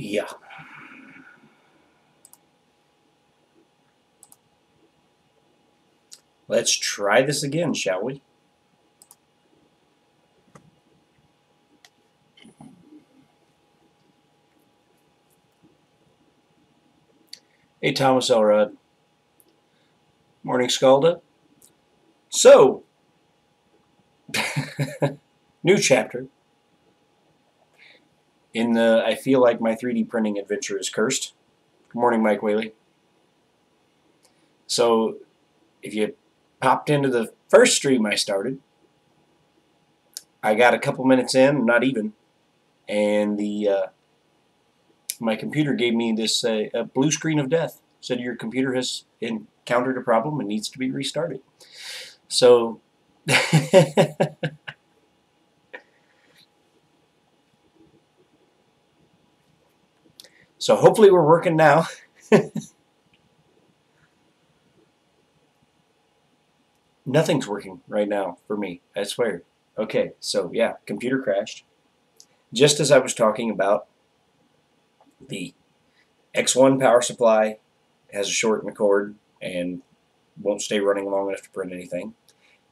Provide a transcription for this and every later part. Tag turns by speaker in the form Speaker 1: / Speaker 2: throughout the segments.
Speaker 1: Yeah. Let's try this again, shall we? Hey, Thomas Elrod. Morning, Scalda. So, new chapter in the I feel like my 3D printing adventure is cursed. Good morning, Mike Whaley. So, if you popped into the first stream I started, I got a couple minutes in, not even, and my computer gave me this a blue screen of death. Said your computer has encountered a problem and needs to be restarted. So, so hopefully we're working now. Nothing's working right now for me, I swear. Okay, so yeah, computer crashed. Just as I was talking about, the X1 power supply has a short in the cord and won't stay running long enough to print anything.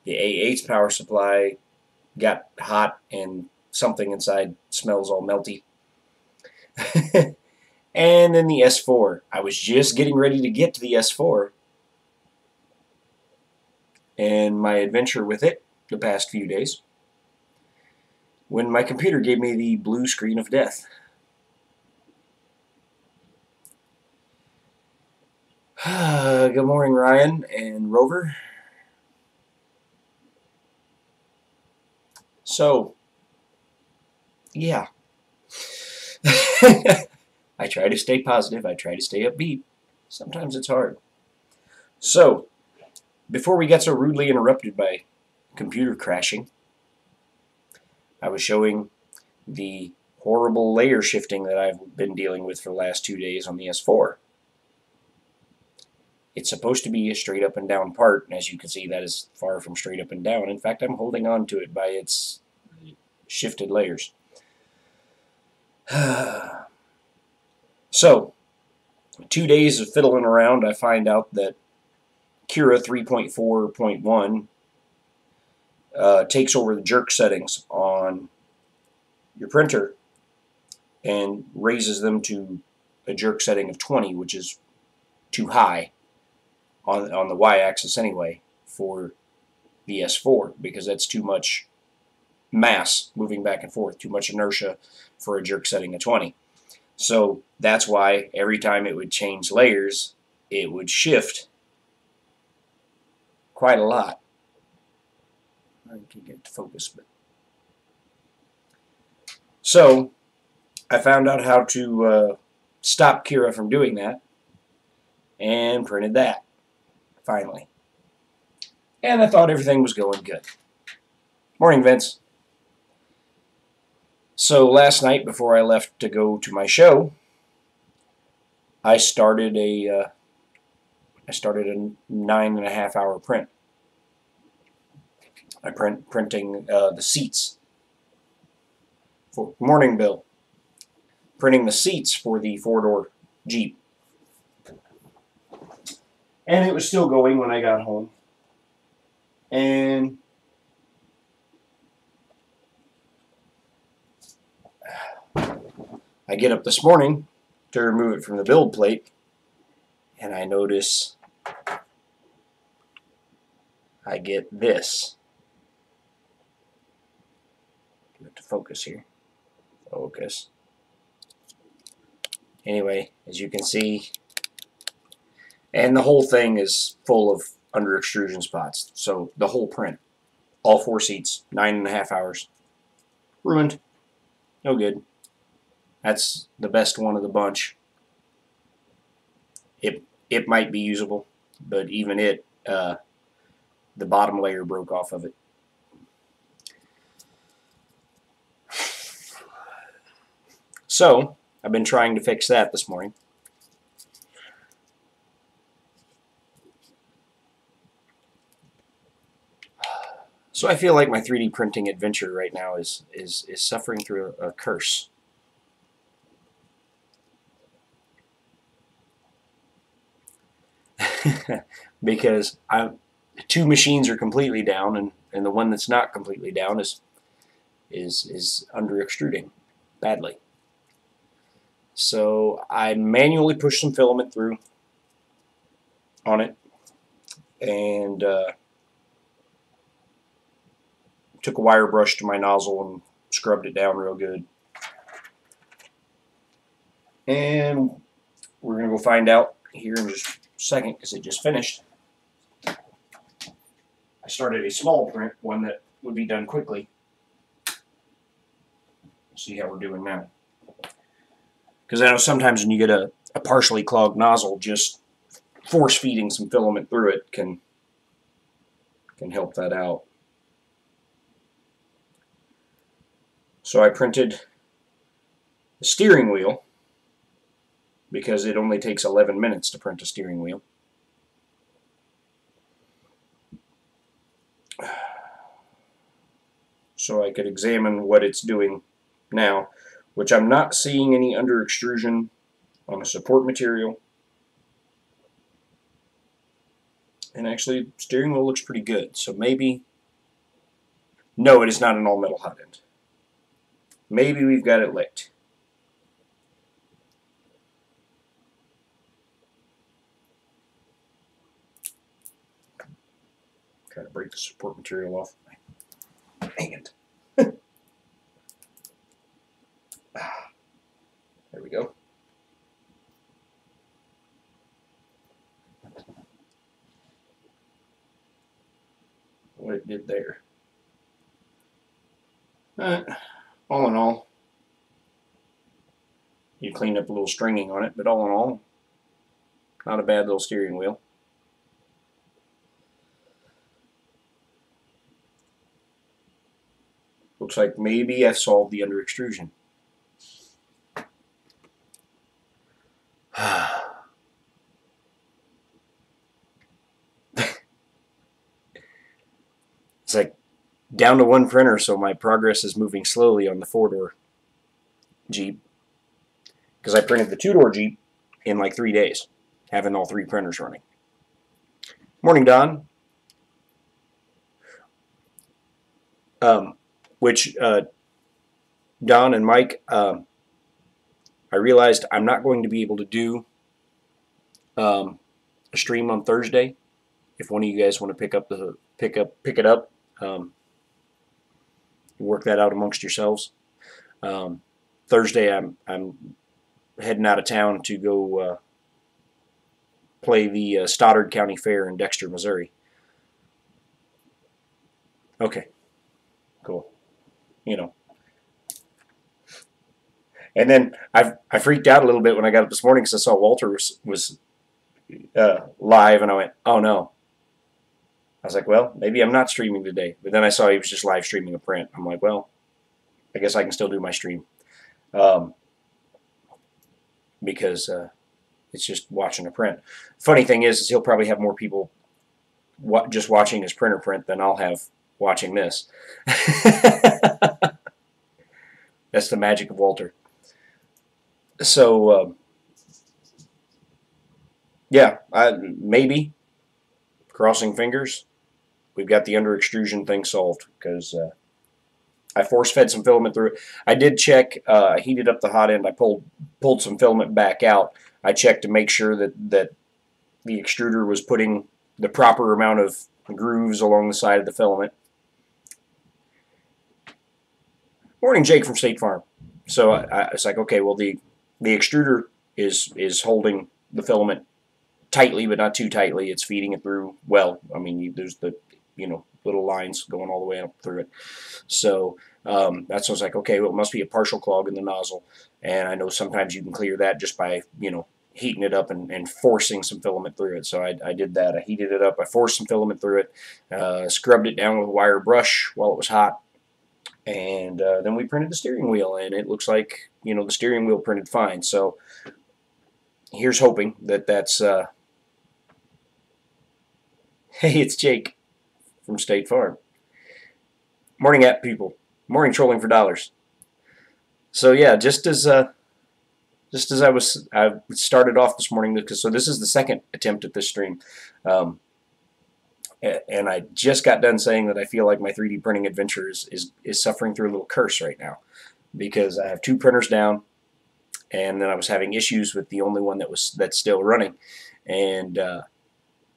Speaker 1: The A8's power supply got hot and something inside smells all melty. And then the S4. I was just getting ready to get to the S4 and my adventure with it the past few days when my computer gave me the blue screen of death. Good morning, Ryan and Rover. So, yeah. I try to stay positive. I try to stay upbeat. Sometimes it's hard. So, before we got so rudely interrupted by computer crashing, I was showing the horrible layer shifting that I've been dealing with for the last 2 days on the S4. It's supposed to be a straight up and down part, and as you can see, that is far from straight up and down. In fact, I'm holding on to it by its shifted layers. So, 2 days of fiddling around, I find out that Cura 3.4.1 takes over the jerk settings on your printer and raises them to a jerk setting of 20, which is too high on the y-axis anyway for the S4, because that's too much mass moving back and forth, too much inertia for a jerk setting of 20. So that's why every time it would change layers, it would shift quite a lot. I can get to focus, but so I found out how to stop Cura from doing that and printed that finally. And I thought everything was going good. Morning, Vince. So last night, before I left to go to my show, I started a 9.5 hour print. I printing the seats. Morning, Bill. Printing the seats for the 4-door Jeep. And it was still going when I got home. And I get up this morning to remove it from the build plate, and I notice I get this. Get it to focus here. Focus. Anyway, as you can see, and the whole thing is full of under extrusion spots. So the whole print, all 4 seats, 9.5 hours. Ruined. No good. That's the best one of the bunch. It might be usable, but even it, the bottom layer broke off of it. So I've been trying to fix that this morning. So I feel like my 3D printing adventure right now is suffering through a curse. because two machines are completely down, and the one that's not completely down is under extruding badly. So I manually pushed some filament through on it, and took a wire brush to my nozzle and scrubbed it down real good. And we're going to go find out here in just a second, because it just finished. I started a small print, one that would be done quickly. See how we're doing now. Because I know sometimes when you get a partially clogged nozzle, just force feeding some filament through it can help that out. So I printed the steering wheel, because it only takes 11 minutes to print a steering wheel. So I could examine what it's doing now, which I'm not seeing any under extrusion on the support material. And actually, steering wheel looks pretty good. So maybe, no, it is not an all metal hot end. Maybe we've got it licked. Try to break the support material off. Dang it. There we go. What it did there. All in all, you cleaned up a little stringing on it, but all in all, not a bad little steering wheel. Looks like maybe I've solved the under extrusion. It's like down to one printer, so my progress is moving slowly on the 4-door Jeep. Because I printed the 2-door Jeep in like 3 days, having all 3 printers running. Morning, Don. Don and Mike, I realized I'm not going to be able to do a stream on Thursday. If one of you guys want to pick it up, work that out amongst yourselves. Thursday, I'm heading out of town to go play the Stoddard County Fair in Dexter, Missouri. Okay, cool. You know. And then I freaked out a little bit when I got up this morning because I saw Walter was live, and I went, oh no. I was like, well, maybe I'm not streaming today. But then I saw he was just live streaming a print. I'm like, well, I guess I can still do my stream. Because it's just watching a print. Funny thing is he'll probably have more people just watching his printer print than I'll have watching this. That's the magic of Walter. So, yeah, maybe, crossing fingers, we've got the under extrusion thing solved, because I force fed some filament through it. I did check, I heated up the hot end, I pulled some filament back out. I checked to make sure that the extruder was putting the proper amount of grooves along the side of the filament. Morning, Jake from State Farm. So I was like, okay, well, the extruder is holding the filament tightly, but not too tightly. It's feeding it through well. I mean, there's the little lines going all the way up through it. So that's what I was like, okay, well, it must be a partial clog in the nozzle. And I know sometimes you can clear that just by heating it up and forcing some filament through it. So I did that. I heated it up. I forced some filament through it, scrubbed it down with a wire brush while it was hot. And then we printed the steering wheel, and it looks like, the steering wheel printed fine. So here's hoping that that's... Hey, it's Jake from State Farm. Morning, app people. Morning, trolling for dollars. So yeah, just as just as I started off this morning, because so this is the second attempt at this stream, and I just got done saying that I feel like my 3D printing adventure is suffering through a little curse right now, because I have 2 printers down, and then I was having issues with the only one that's still running, and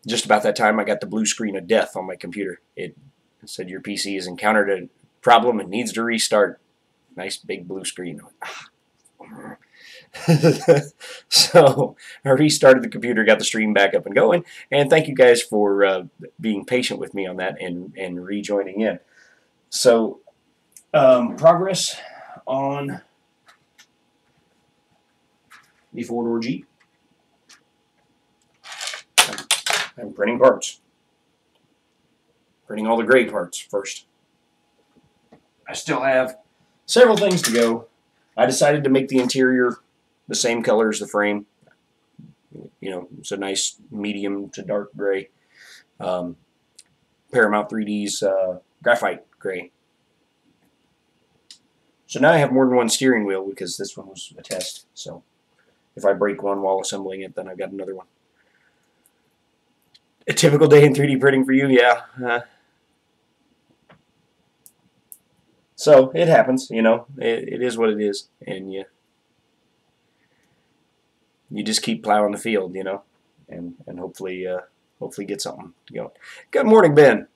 Speaker 1: just about that time I got the blue screen of death on my computer. It said your PC has encountered a problem and needs to restart. Nice big blue screen. So I restarted the computer, got the stream back up and going, and thank you guys for being patient with me on that and rejoining in. So progress on the 4-door Jeep. I'm printing parts. Printing all the gray parts first. I still have several things to go. I decided to make the interior the same color as the frame. You know, it's a nice medium to dark gray. Paramount 3D's graphite gray. So now I have more than one steering wheel because this one was a test. So if I break one while assembling it, then I've got another one. A typical day in 3D printing for you? Yeah. So it happens, you know. It is what it is, and you just keep plowing the field, you know, and hopefully get something going. Good morning, Ben.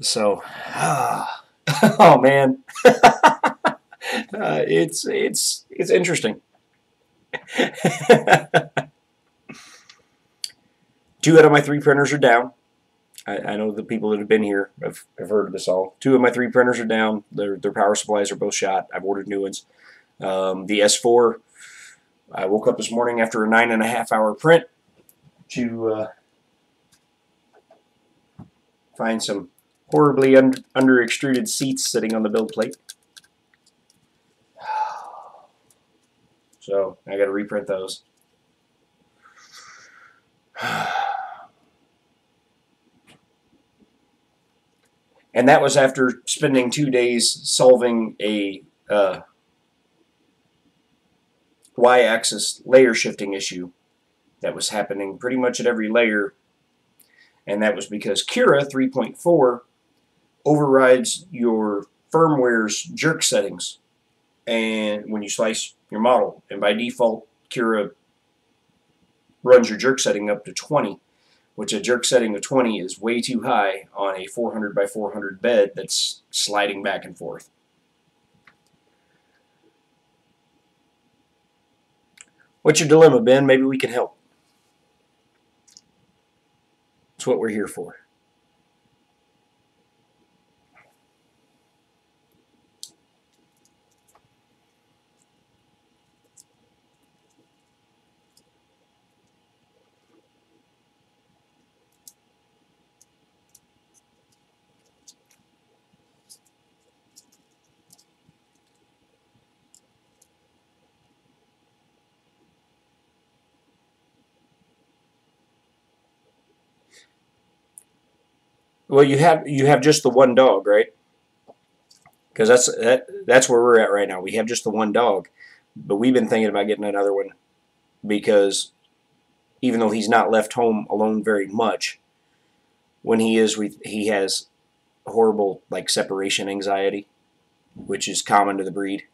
Speaker 1: So, oh man, it's interesting. 2 out of my 3 printers are down. I know the people that have been here have heard of this all. 2 of my 3 printers are down. Their power supplies are both shot. I've ordered new ones. The S4, I woke up this morning after a 9.5-hour print to find some horribly under extruded seats sitting on the build plate. So I got to reprint those. And that was after spending 2 days solving a Y-axis layer shifting issue that was happening pretty much at every layer. And that was because Cura 3.4 overrides your firmware's jerk settings and when you slice your model. And by default, Cura runs your jerk setting up to 20. Which a jerk setting of 20 is way too high on a 400 by 400 bed that's sliding back and forth. What's your dilemma, Ben? Maybe we can help. That's what we're here for. Well, you have just the one dog, right? Because that's where we're at right now. We have just the one dog, but we've been thinking about getting another one because even though he's not left home alone very much, when he is, he has horrible like separation anxiety, which is common to the breed.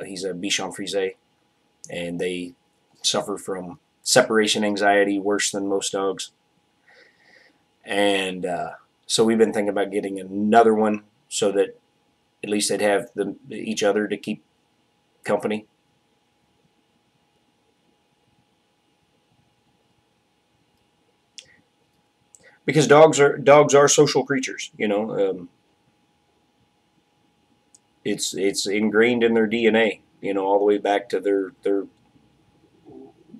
Speaker 1: He's a Bichon Frise, and they suffer from separation anxiety worse than most dogs. And so we've been thinking about getting another one so that at least they'd have each other to keep company. Because dogs are social creatures, you know. It's ingrained in their DNA, you know, all the way back to their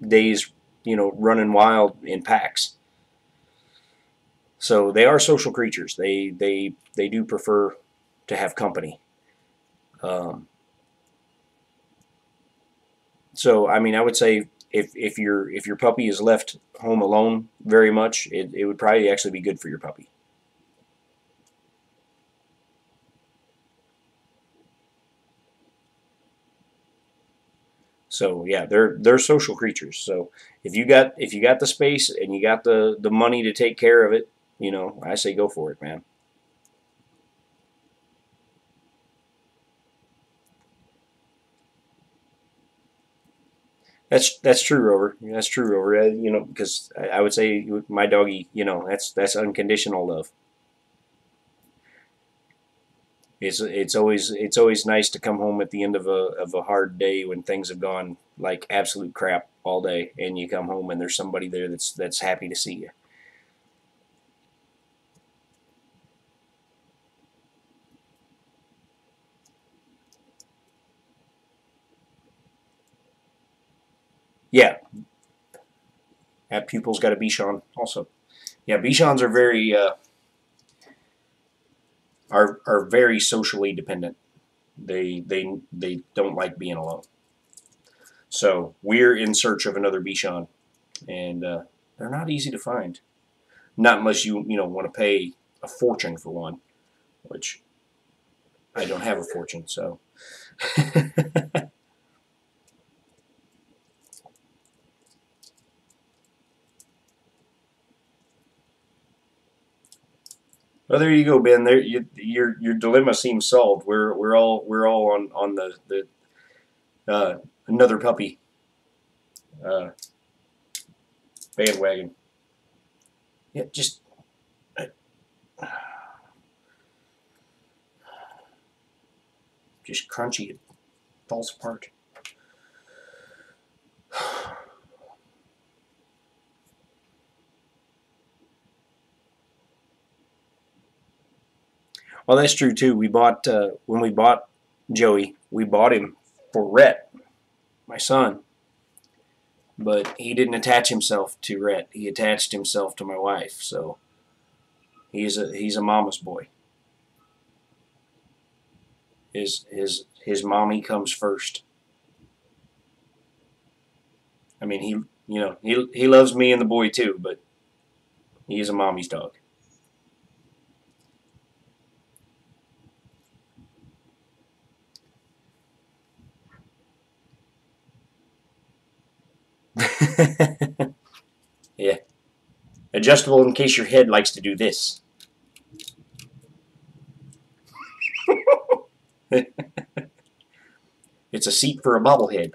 Speaker 1: days, you know, running wild in packs. So they are social creatures. They do prefer to have company. So I mean, I would say if your puppy is left home alone very much, it would probably actually be good for your puppy. So yeah, they're social creatures. So if you got the space and you got the money to take care of it, you know, I say go for it, man. That's true, Rover. That's true, Rover. You know, because I would say my doggy, you know, that's unconditional love. It's always nice to come home at the end of a hard day when things have gone like absolute crap all day, and you come home and there's somebody there that's happy to see you. Yeah, that pupil's got a Bichon also. Yeah, Bichons are very socially dependent. They don't like being alone. So we're in search of another Bichon, and they're not easy to find. Not unless you know want to pay a fortune for one, which I don't have a fortune. So well, there you go, Ben. There, your dilemma seems solved. We're all on the another puppy uh, bandwagon. Yeah, uh, just crunchy. It falls apart. Well, that's true too. We bought when we bought Joey, we bought him for Rhett, my son, but he didn't attach himself to Rhett. He attached himself to my wife. So he's a mama's boy. His mommy comes first. I mean, he loves me and the boy too, but he is a mommy's dog. Yeah, adjustable in case your head likes to do this. It's a seat for a bobblehead.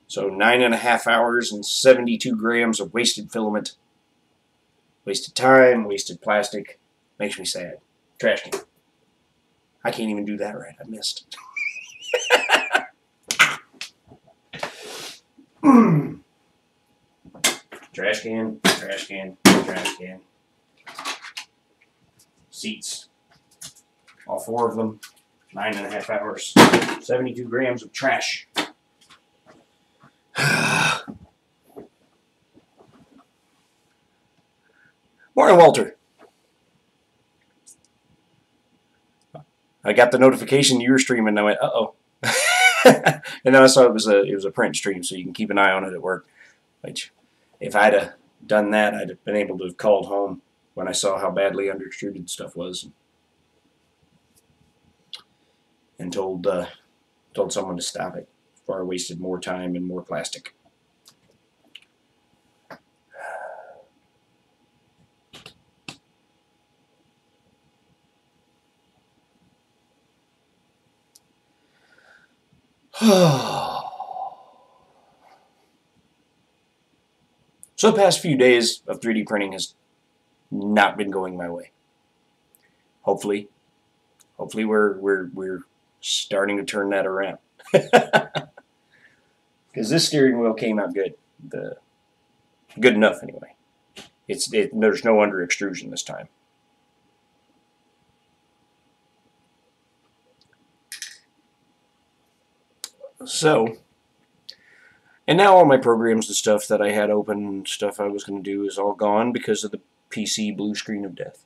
Speaker 1: So 9.5 hours and 72 grams of wasted filament, wasted time, wasted plastic. Makes me sad. Trash can. I can't even do that right. I missed. Trash can, trash can, trash can. Seats. All four of them. 9.5 hours. 72 grams of trash. Morning, Walter. I got the notification you were streaming, and I went, "Uh-oh." And then I saw it was a print stream, so you can keep an eye on it at work. Which, if I'd have done that, I'd have been able to have called home when I saw how badly under extruded stuff was, and told someone to stop it before I wasted more time and more plastic. So the past few days of 3D printing has not been going my way. Hopefully we're starting to turn that around. Because this steering wheel came out good. Good enough anyway. There's no under extrusion this time. So, and now all my programs and stuff that I had open, stuff I was going to do, is all gone because of the PC blue screen of death.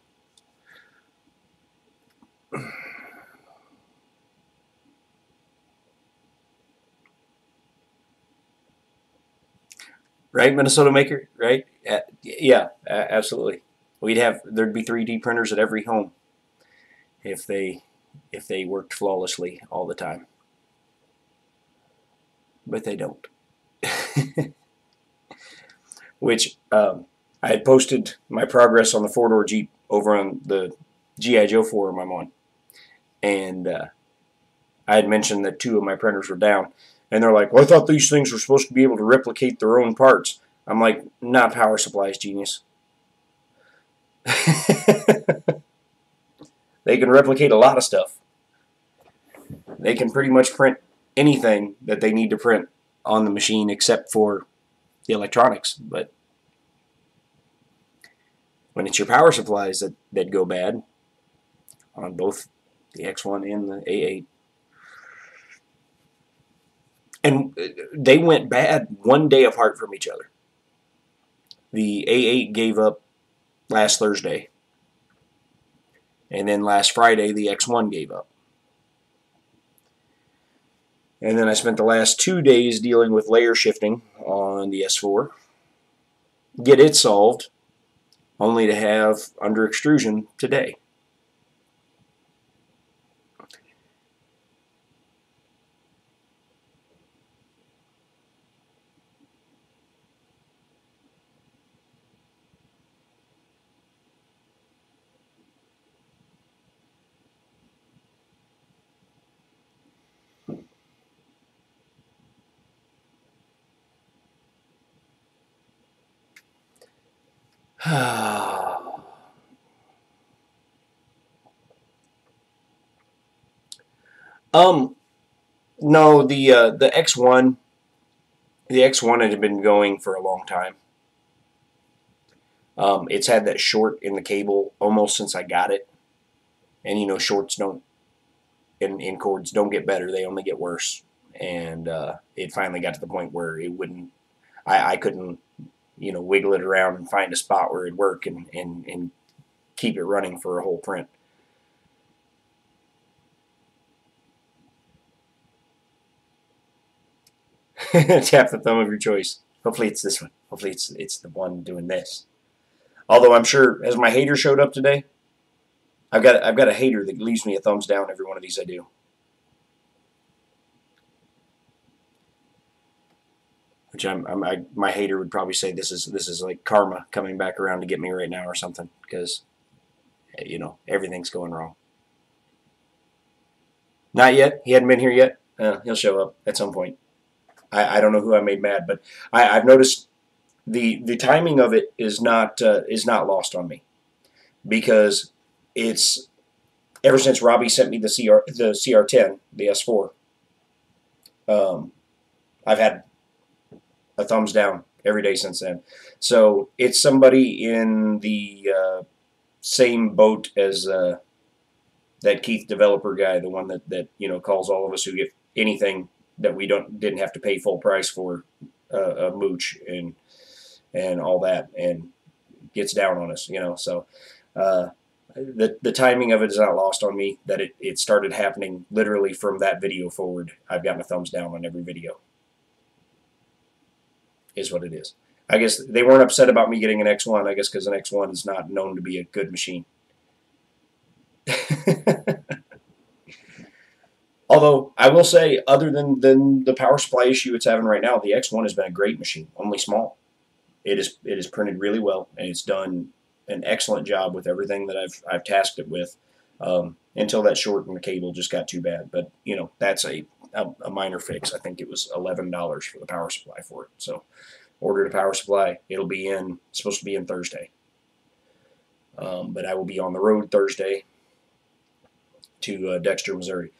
Speaker 1: Right, Minnesota maker, right? Yeah, absolutely. There'd be 3D printers at every home if they worked flawlessly all the time, but they don't. Which I had posted my progress on the four-door Jeep over on the GI Joe forum I'm on, and I had mentioned that 2 of my printers were down, and they're like, "Well, I thought these things were supposed to be able to replicate their own parts." I'm like, "Not power supplies, genius." They can replicate a lot of stuff. They can pretty much print anything that they need to print on the machine except for the electronics. But when it's your power supplies that go bad on both the X1 and the A8, and they went bad one day apart from each other. The A8 gave up last Thursday, and then last Friday the X1 gave up. And then I spent the last 2 days dealing with layer shifting on the S4, get it solved, only to have under extrusion today. um, no, the X1 had been going for a long time. It's had that short in the cable almost since I got it, and you know shorts don't in cords don't get better; they only get worse. And it finally got to the point where it wouldn't. I couldn't wiggle it around and find a spot where it'd work and keep it running for a whole print. Tap the thumb of your choice. Hopefully it's this one. Hopefully it's the one doing this. Although I'm sure, has my hater showed up today? I've got a hater that leaves me a thumbs down every one of these I do. Which my hater would probably say this is like karma coming back around to get me right now or something, because everything's going wrong. Not yet. He hadn't been here yet. He'll show up at some point. I don't know who I made mad, but I've noticed the timing of it is not lost on me, because it's ever since Robbie sent me the CR-10, the S4. I've had a thumbs down every day since then. So it's somebody in the same boat as that Keith developer guy, the one that calls all of us who get anything that we didn't have to pay full price for a mooch and all that, and gets down on us, So the timing of it is not lost on me. That it started happening literally from that video forward. I've gotten a thumbs down on every video. Is what it is. I guess they weren't upset about me getting an X1. I guess because an X1 is not known to be a good machine. Although I will say, other than the power supply issue it's having right now, the X1 has been a great machine, only small. It is printed really well, and it's done an excellent job with everything that I've tasked it with. Until that short in the cable just got too bad, but that's a minor fix. I think it was $11 for the power supply for it. So ordered a power supply. It'll be supposed to be in Thursday. But I will be on the road Thursday to Dexter, Missouri.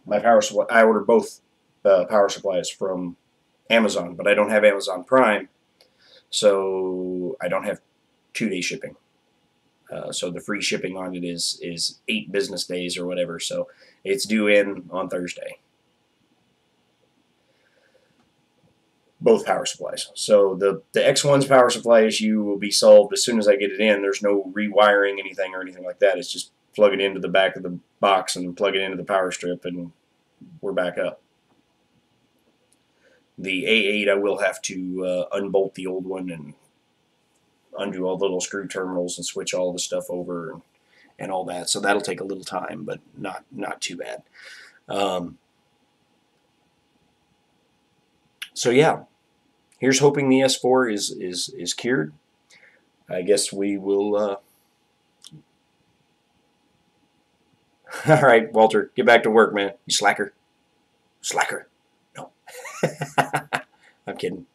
Speaker 1: My power supply, I ordered both power supplies from Amazon, but I don't have Amazon Prime, so I don't have 2-day shipping. So the free shipping on it is 8 business days or whatever. So it's due in on Thursday. Both power supplies. So the X1's power supply issue will be solved as soon as I get it in. There's no rewiring anything or anything like that. It's just plug it into the back of the box and plug it into the power strip, and we're back up. The A8, I will have to unbolt the old one and undo all the little screw terminals and switch all the stuff over and all that. So that'll take a little time, but not too bad. So yeah, here's hoping the S4 is cured. I guess we will. All right, Walter, get back to work, man. You slacker. Slacker. No. I'm kidding.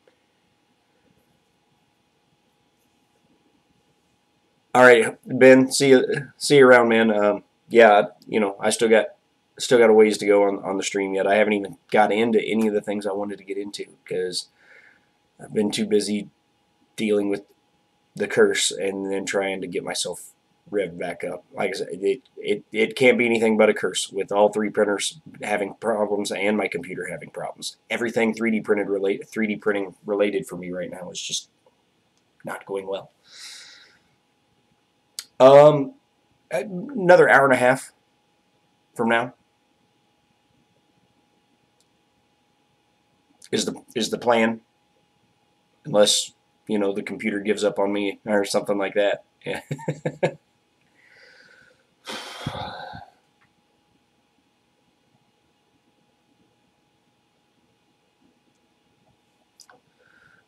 Speaker 1: All right, Ben. See you around, man. Yeah, you know, I still got a ways to go on the stream yet. I haven't even got into any of the things I wanted to get into because I've been too busy dealing with the curse and then trying to get myself revved back up. Like I said, it can't be anything but a curse with all three printers having problems and my computer having problems. Everything 3D printing related for me right now is just not going well. Another hour and a half from now is the plan, unless you know the computer gives up on me or something like that. Yeah.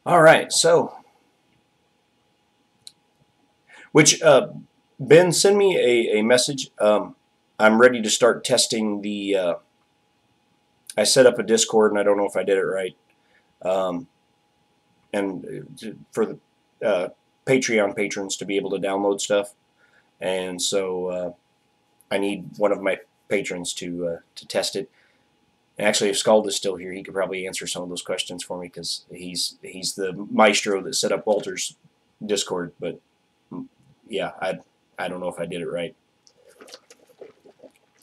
Speaker 1: All right, so Ben, send me a message. I'm ready to start testing the. I set up a Discord, and I don't know if I did it right. And for the Patreon patrons to be able to download stuff, and so I need one of my patrons to test it. And actually, if Scald is still here, he could probably answer some of those questions for me because he's the maestro that set up Walter's Discord. But yeah, I don't know if I did it right.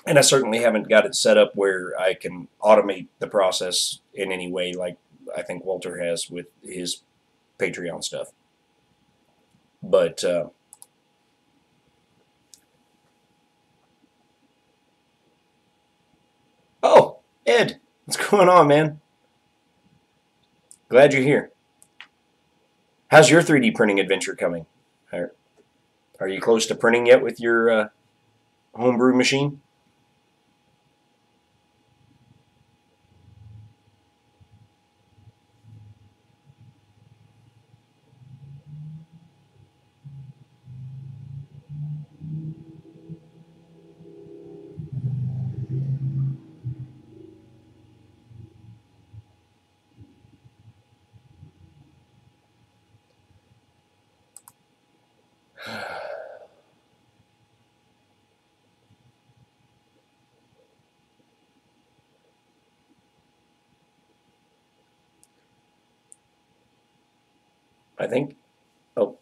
Speaker 1: And I certainly haven't got it set up where I can automate the process in any way like I think Walter has with his Patreon stuff. But oh, Ed, what's going on, man? Glad you're here. How's your 3D printing adventure coming? Are you close to printing yet with your homebrew machine? I think. Oh,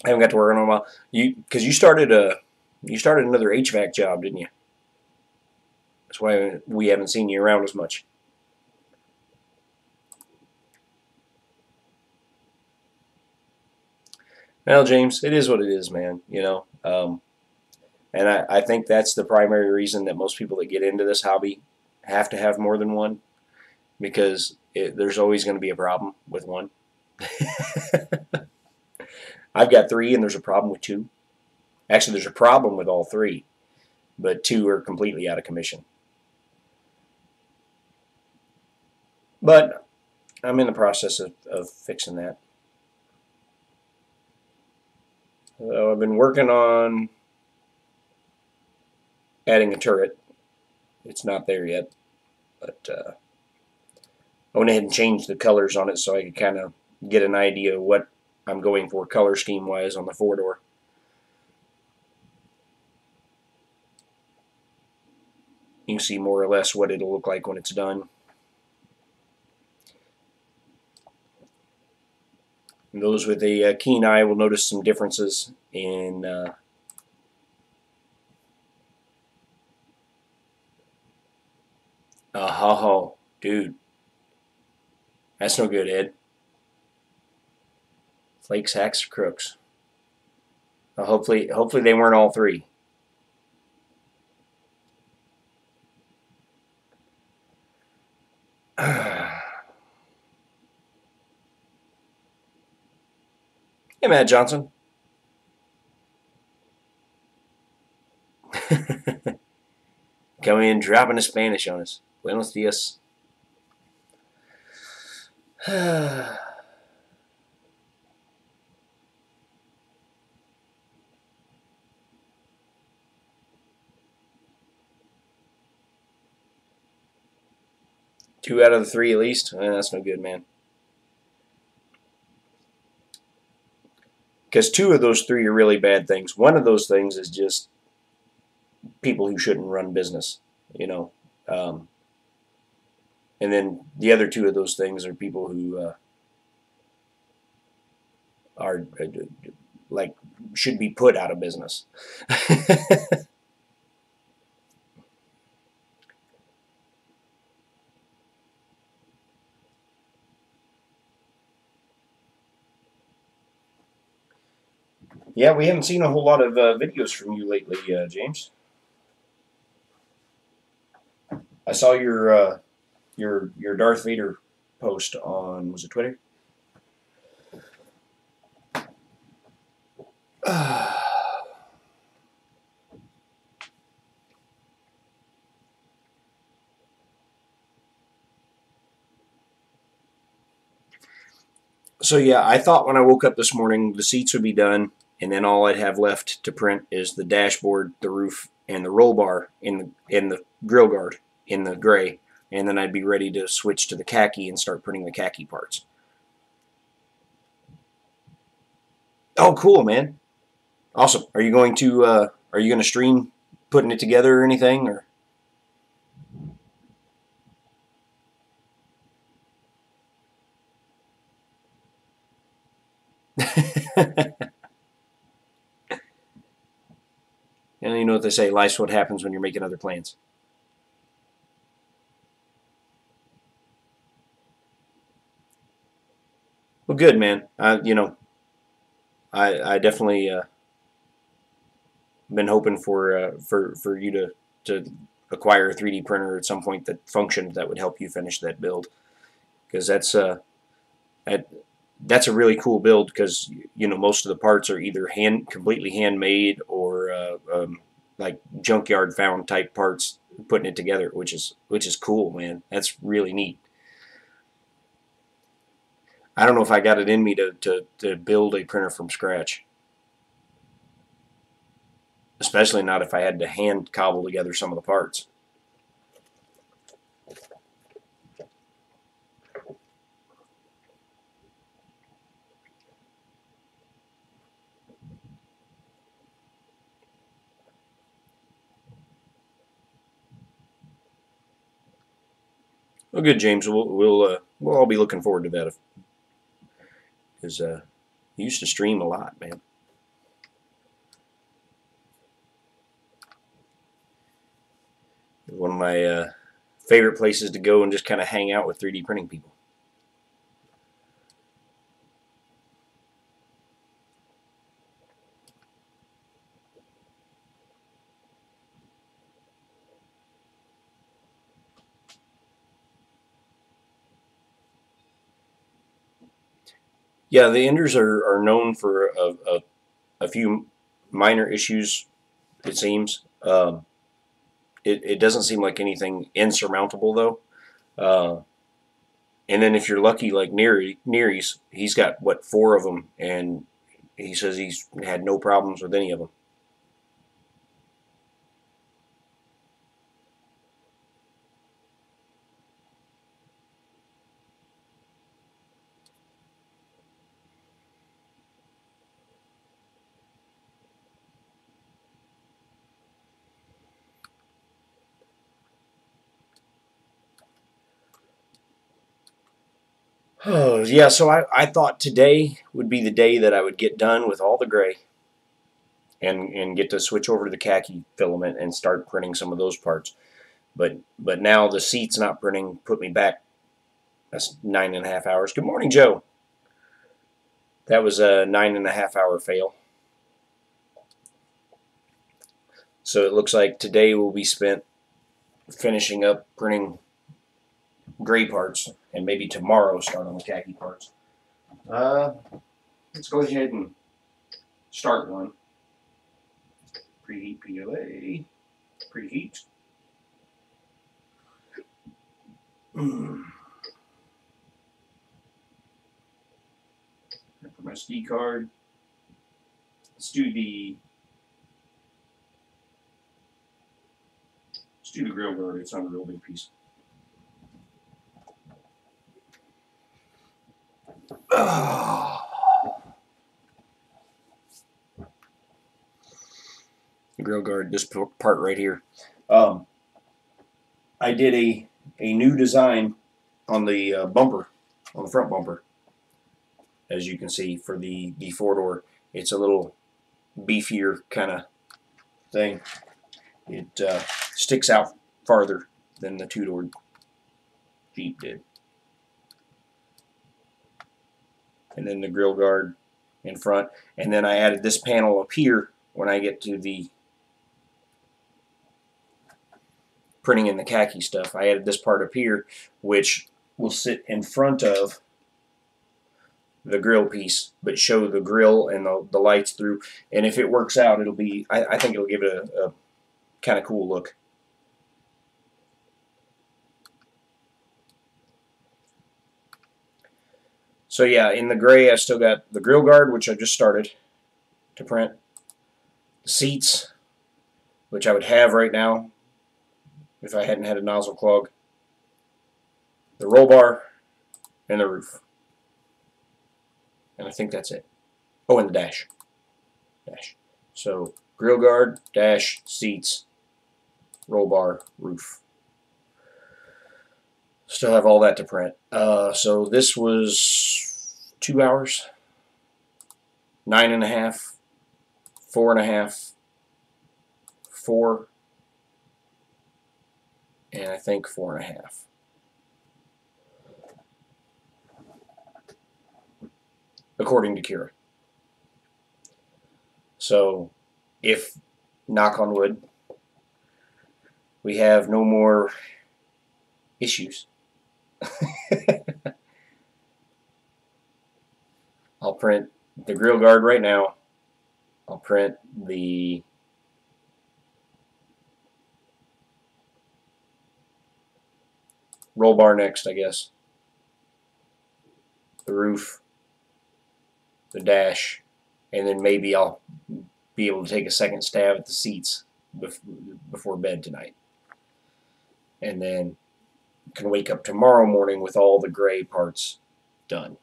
Speaker 1: I haven't got to work on it in a while. Because you started another HVAC job, didn't you? That's why we haven't seen you around as much. Well, James, it is what it is, man. You know, and I think that's the primary reason that most people that get into this hobby have to have more than one, because there's always going to be a problem with one. I've got 3, and there's a problem with 2. Actually, there's a problem with all 3, but 2 are completely out of commission. But I'm in the process of fixing that. So I've been working on adding a turret. It's not there yet, but I went ahead and changed the colors on it so I could kind of get an idea of what I'm going for color scheme wise on the 4-door. You can see more or less what it'll look like when it's done. And those with a keen eye will notice some differences in oh, dude. That's no good, Ed. Flakes, hacks, or crooks. Well, hopefully they weren't all 3. Hey, Matt Johnson. Coming in, dropping the Spanish on us. Buenos dias. 2 out of the 3 at least. That's no good, man. Because 2 of those 3 are really bad things. One of those things is just people who shouldn't run business, you know. And then the other 2 of those things are people who are like should be put out of business. Yeah, we haven't seen a whole lot of videos from you lately, James. I saw your Darth Vader post on, was it Twitter? So yeah, I thought when I woke up this morning the seats would be done, and then all I'd have left to print is the dashboard, the roof, and the roll bar in the grill guard in the gray, and then I'd be ready to switch to the khaki and start printing the khaki parts. Oh, cool, man! Awesome. Are you going to stream putting it together or anything, or? And you know what they say, life's what happens when you're making other plans. Well, good, man. I definitely been hoping for you to acquire a 3D printer at some point that functioned that would help you finish that build, because that's a really cool build, because most of the parts are either completely handmade or like junkyard found type parts, putting it together, which is cool, man. That's really neat. I don't know if I got it in me to build a printer from scratch, especially not if I had to hand cobble together some of the parts. Well, good, James. We'll all be looking forward to that, because you used to stream a lot, man. One of my favorite places to go and just kind of hang out with 3D printing people. Yeah, the Enders are known for a few minor issues, it seems. It doesn't seem like anything insurmountable, though. And then if you're lucky, like Neary's, he's got, what, 4 of them, and he says he's had no problems with any of them. Oh, yeah, so I thought today would be the day that I would get done with all the gray and get to switch over to the khaki filament and start printing some of those parts. But now the seat's not printing, put me back. That's 9.5 hours. Good morning, Joe. That was a 9.5 hour fail. So it looks like today will be spent finishing up printing gray parts, and maybe tomorrow start on the khaki parts. let's go ahead and start one. Preheat PLA. Preheat. For my SD card. Let's do the grill guard. It's not a real big piece. The grill guard, this part right here. I did a new design on the bumper, on the front bumper. As you can see, for the 4-door, it's a little beefier kind of thing. It sticks out farther than the 2-door Jeep did. And then the grill guard in front. And then I added this panel up here when I get to the printing in the khaki stuff. I added this part up here, which will sit in front of the grill piece, but show the grill and the lights through. And if it works out, it'll be, I think it'll give it a kind of cool look. So yeah, in the gray, I still got the grill guard, which I just started to print. The seats, which I would have right now if I hadn't had a nozzle clog. The roll bar and the roof. And I think that's it. Oh, and the dash. So grill guard, dash, seats, roll bar, roof. Still have all that to print. So this was 2 hours, 9.5, 4.5, 4, and I think 4.5. According to Kira. So, if, knock on wood, we have no more issues, I'll print the grill guard right now. I'll print the roll bar next, I guess. The roof, the dash, and then maybe I'll be able to take a second stab at the seats before bed tonight. And then can wake up tomorrow morning with all the gray parts done.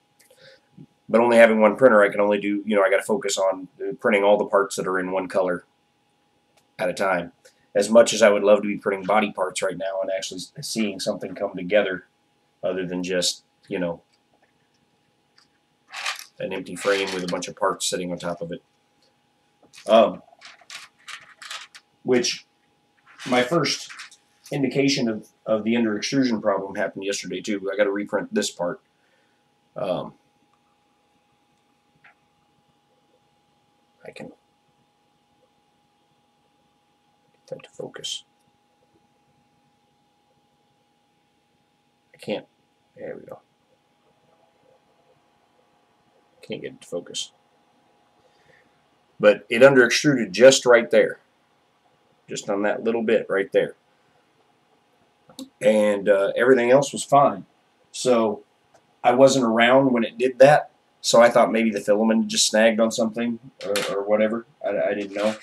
Speaker 1: But only having one printer, I can only do, I got to focus on printing all the parts that are in one color at a time. As much as I would love to be printing body parts right now and actually seeing something come together other than just, an empty frame with a bunch of parts sitting on top of it. Which, my first indication of the under extrusion problem happened yesterday too. I got to reprint this part. I can get that to focus. I can't. There we go. Can't get it to focus. But it under extruded just right there. Just on that little bit right there. And everything else was fine. So I wasn't around when it did that. So I thought maybe the filament just snagged on something or whatever. I didn't know.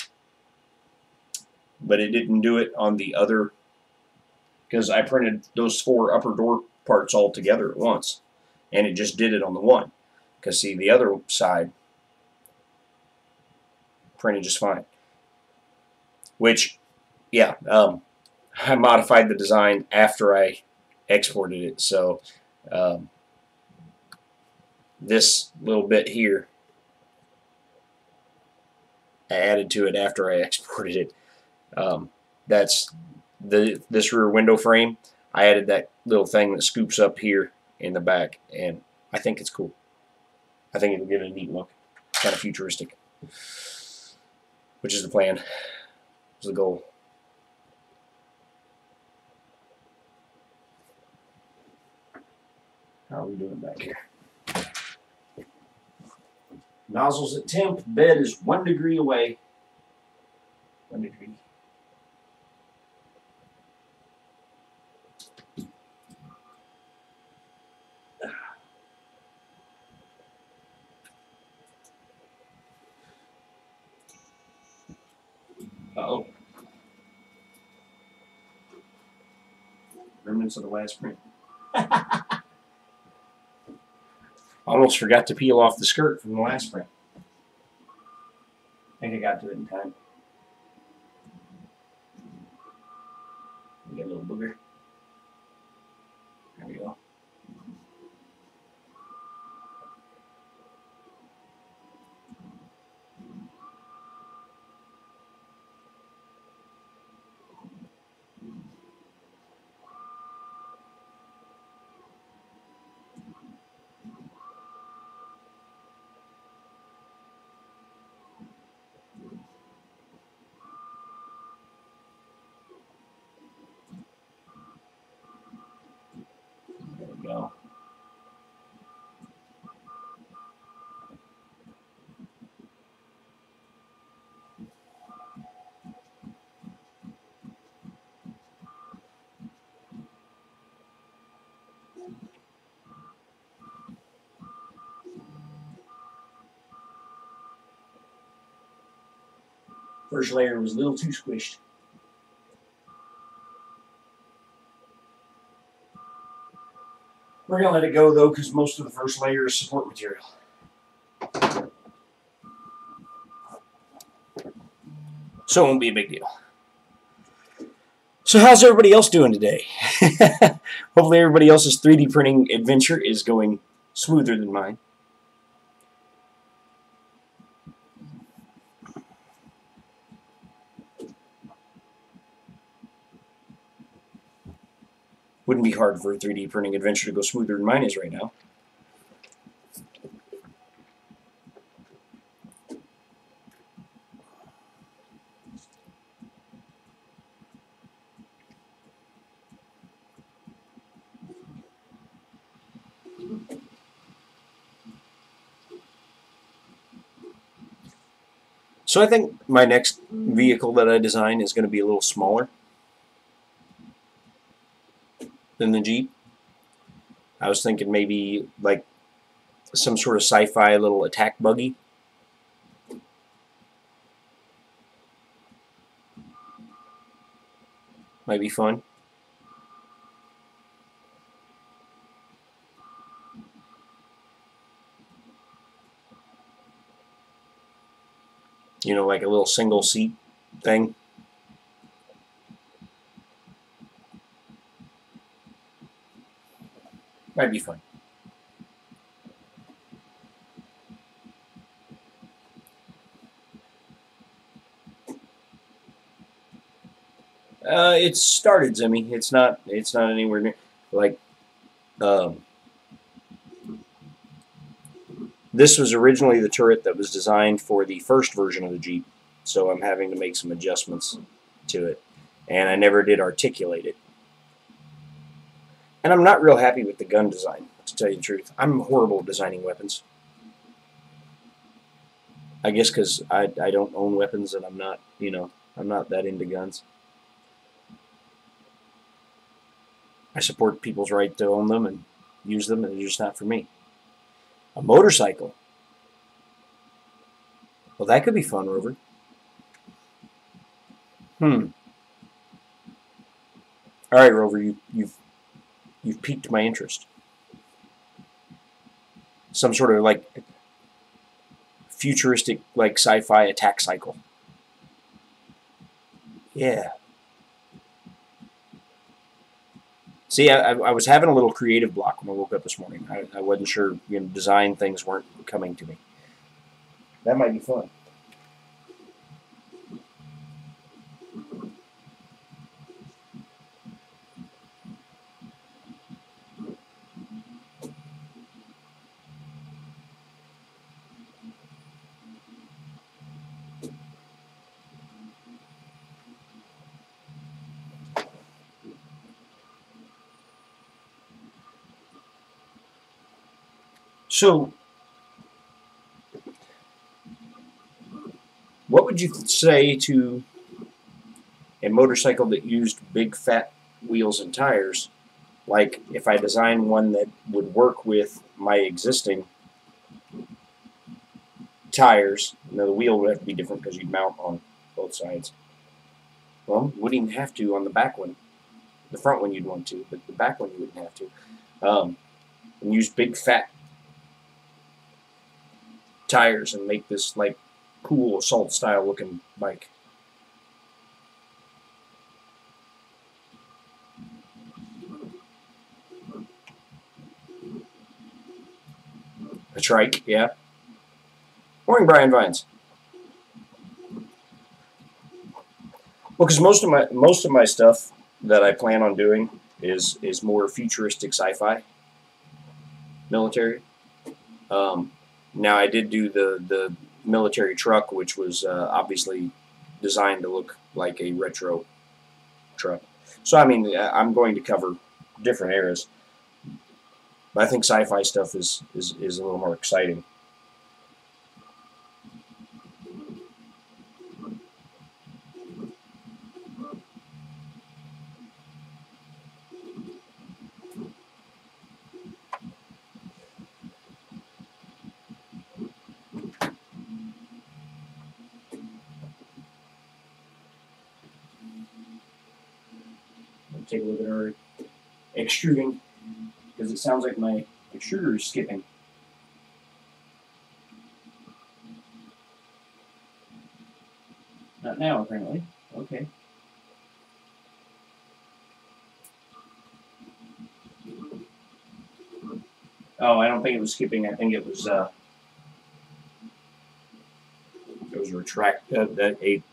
Speaker 1: But it didn't do it on the other, because I printed those 4 upper door parts all together at once. And it just did it on the one. Because see, the other side printed just fine. Which, yeah, I modified the design after I exported it. So this little bit here, I added to it after I exported it. That's this rear window frame. I added that little thing that scoops up here in the back, and I think it's cool. I think it'll give it a neat look, kind of futuristic, which is the plan, is the goal. How are we doing back here? Nozzles at temp. Bed is 1 degree away. 1 degree. Uh-oh. Remnants of the last print. Almost forgot to peel off the skirt from the last print. I think I got to it in time. We got a little booger. There we go. There we go. First layer was a little too squished. We're going to let it go, though, because most of the first layer is support material. So it won't be a big deal. So how's everybody else doing today? Hopefully everybody else's 3D printing adventure is going smoother than mine. Wouldn't be hard for a 3D printing adventure to go smoother than mine is right now. So I think my next vehicle that I design is going to be a little smaller than the Jeep. I was thinking maybe like some sort of sci-fi little attack buggy. Might be fun. You know, like a little single seat thing. Might be fun. It started, Zimmy. It's not anywhere near like. This was originally the turret that was designed for the first version of the Jeep, so I'm having to make some adjustments to it, and I never did articulate it. And I'm not real happy with the gun design, to tell you the truth. I'm horrible at designing weapons. I guess because I don't own weapons, and I'm not, you know, I'm not that into guns. I support people's right to own them and use them, and they're just not for me. A motorcycle. Well, that could be fun, Rover. All right, Rover, you've piqued my interest. Some sort of like futuristic, like sci-fi attack cycle. Yeah. See, I was having a little creative block when I woke up this morning. I wasn't sure, you know, design things weren't coming to me. That might be fun. So, What would you say to a motorcycle that used big fat wheels and tires? Like if I design one that would work with my existing tires, the wheel would have to be different because you'd mount on both sides. Well, you wouldn't even have to on the back one. The front one you'd want to, but the back one you wouldn't have to. And use big fat tires and make this like cool assault style looking bike. A trike, yeah. Morning, Brian Vines. Well, because most of my stuff that I plan on doing is more futuristic sci-fi, military. Now I did do the military truck, which was obviously designed to look like a retro truck. So I mean, I'm going to cover different eras, but I think sci-fi stuff is a little more exciting. Take a look at our extruding, because it sounds like my extruder is skipping. Not now, apparently. Okay. Oh, I don't think it was skipping. I think it was a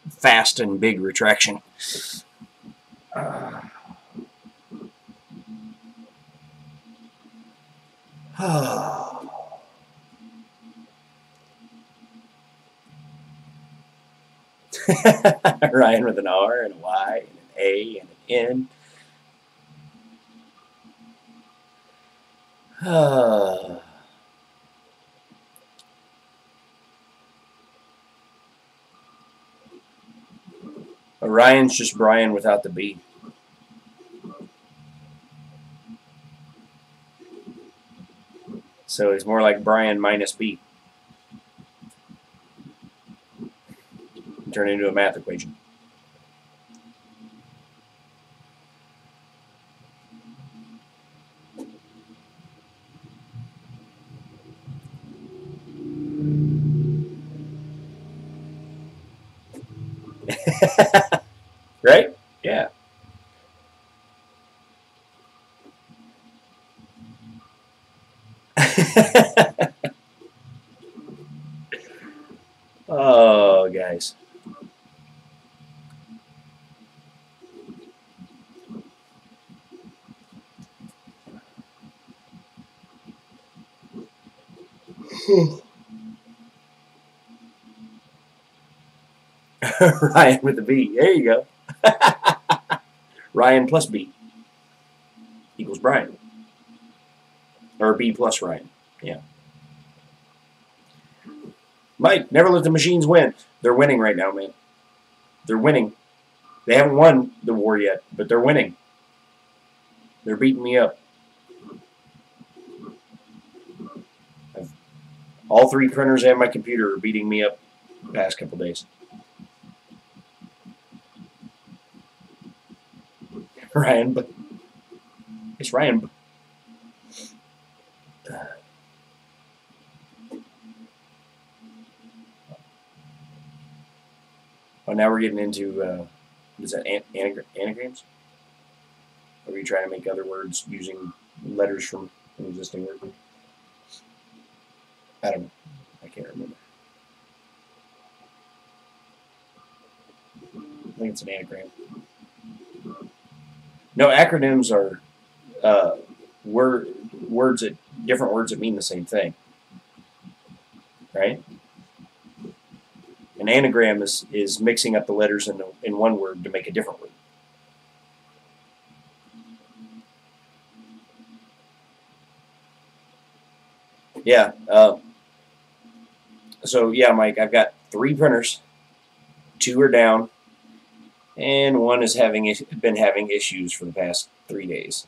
Speaker 1: fast and big retraction. Ryan with an R and a Y and an A and an N. Ryan's just Brian without the B. So he's more like Brian minus B. Turn it into a math equation. Right? Yeah. Oh, guys. Ryan with a B. There you go. Ryan plus B equals Brian. Or B plus Ryan. Yeah. Mike, never let the machines win. They're winning right now, man. They're winning. They haven't won the war yet, but they're winning. They're beating me up. All three printers and my computer are beating me up the past couple days. Ryan, but it's Ryan. Oh, now we're getting into what is that, anagrams? Or are you trying to make other words using letters from an existing word? I don't know. I can't remember. I think it's an anagram. No, acronyms are different words that mean the same thing, right? An anagram is mixing up the letters in one word to make a different word. Yeah. So yeah, Mike, I've got 3 printers 2 are down, and 1 is been having issues for the past 3 days.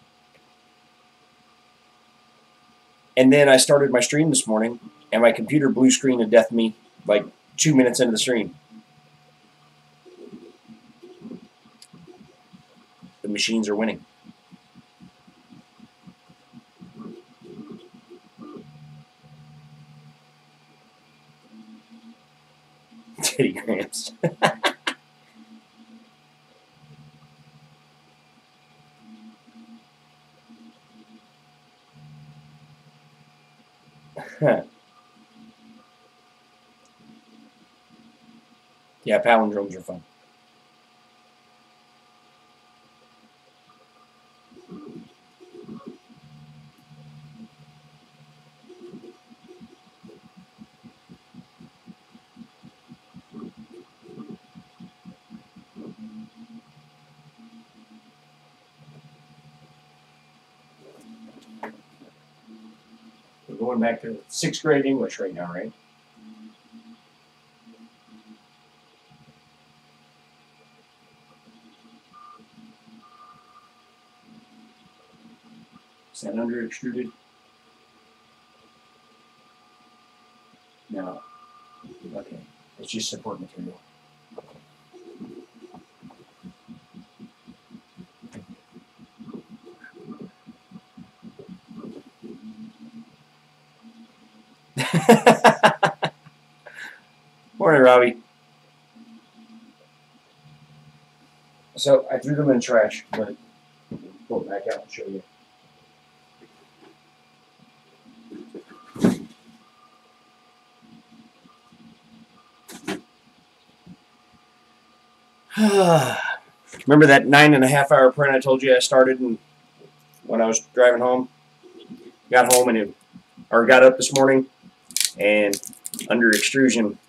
Speaker 1: And then I started my stream this morning, and my computer blue screen and death me like 2 minutes into the stream. The machines are winning. Teddy Grams. Yeah, palindromes are fun. We're going back to 6th grade English right now, right? Is that under extruded? No. Okay. It's just support material. Morning, Robbie. So I threw them in the trash, but I'll pull it back out and show you. Remember that 9.5-hour print I told you I started when I was driving home? Got home got up this morning, and under extrusion,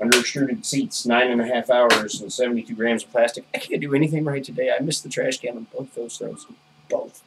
Speaker 1: under extruded seats, 9.5 hours and 72 grams of plastic. I can't do anything right today. I missed the trash can on both those throws. Both.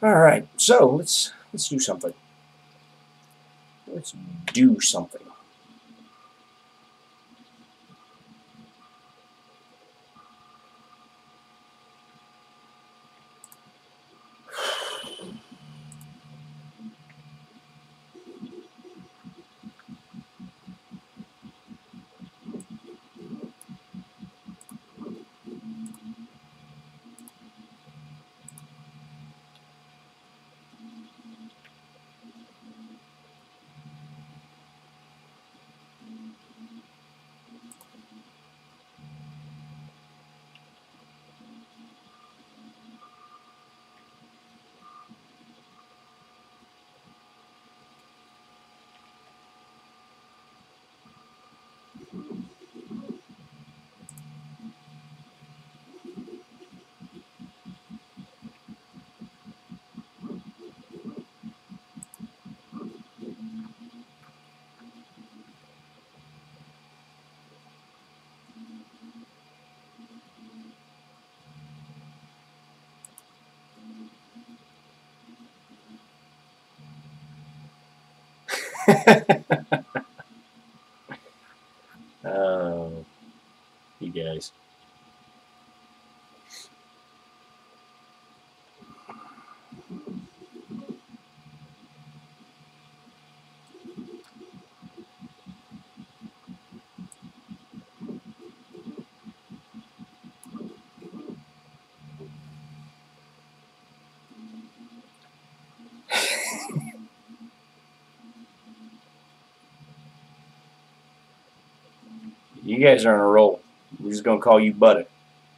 Speaker 1: All right, so let's do something. Let's do something. Oh, you guys. You guys are on a roll. We're just going to call you Butter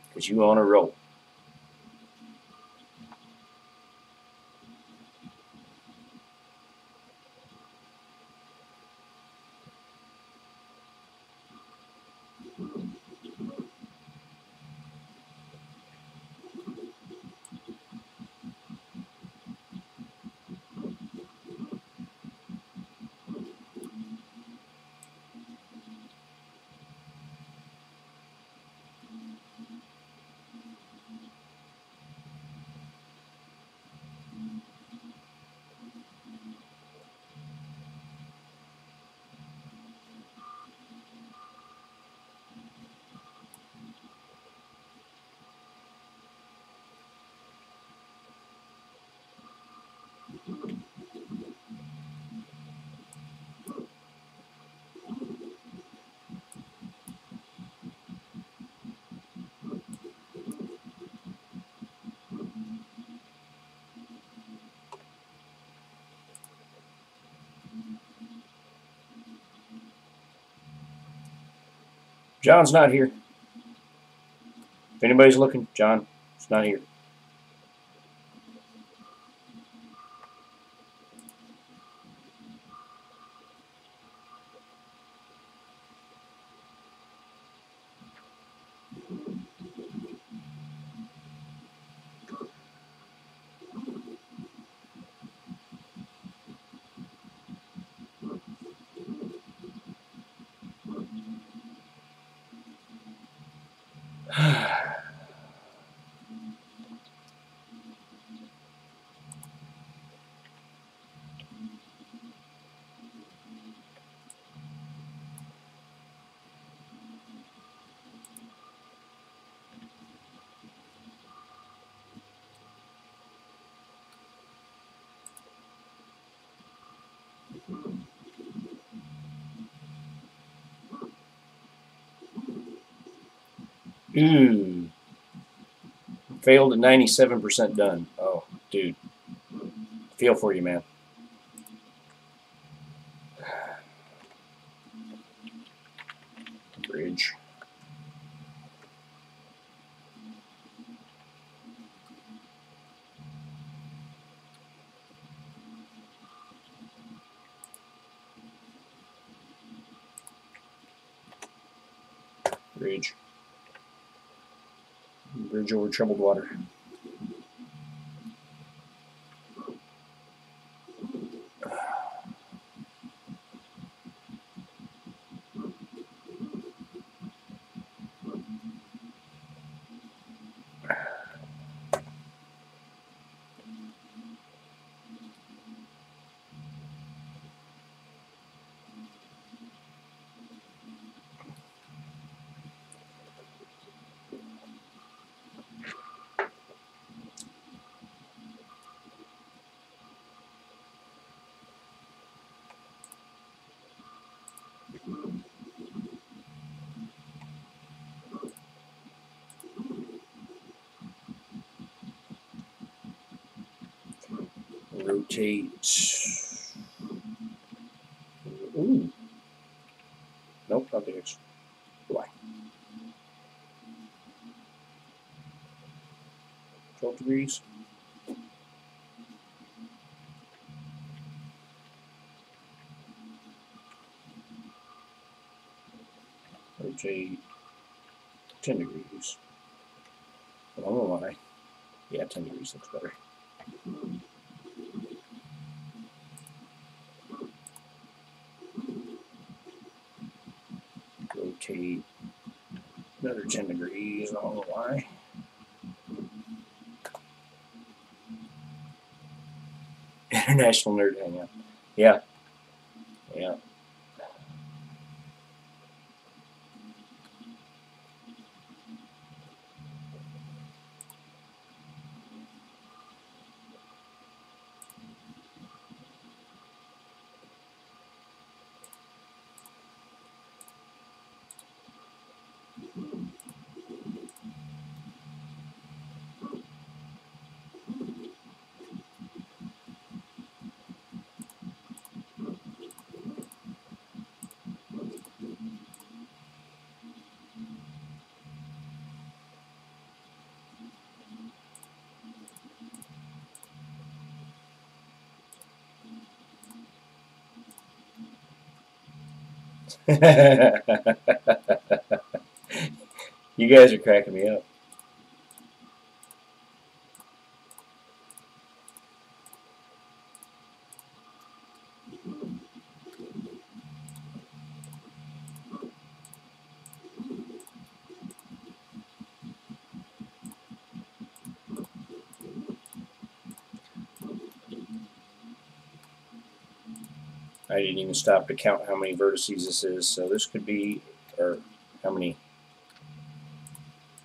Speaker 1: because you on a roll. John's not here. If anybody's looking, John is not here. Ooh. Failed at 97% done. Oh, dude. Feel for you, man. Bridge. Bridge. Bridge over troubled water. Rotate. Ooh. Nope, not the X. Why? 12 degrees. Rotate 10 degrees. I don't know why. Yeah, 10 degrees looks better. Rotate another 10 degrees. I don't know why. International Nerd Hangout. Yeah. Yeah. You guys are cracking me up. I didn't even stop to count how many vertices this is, so this could be, or how many,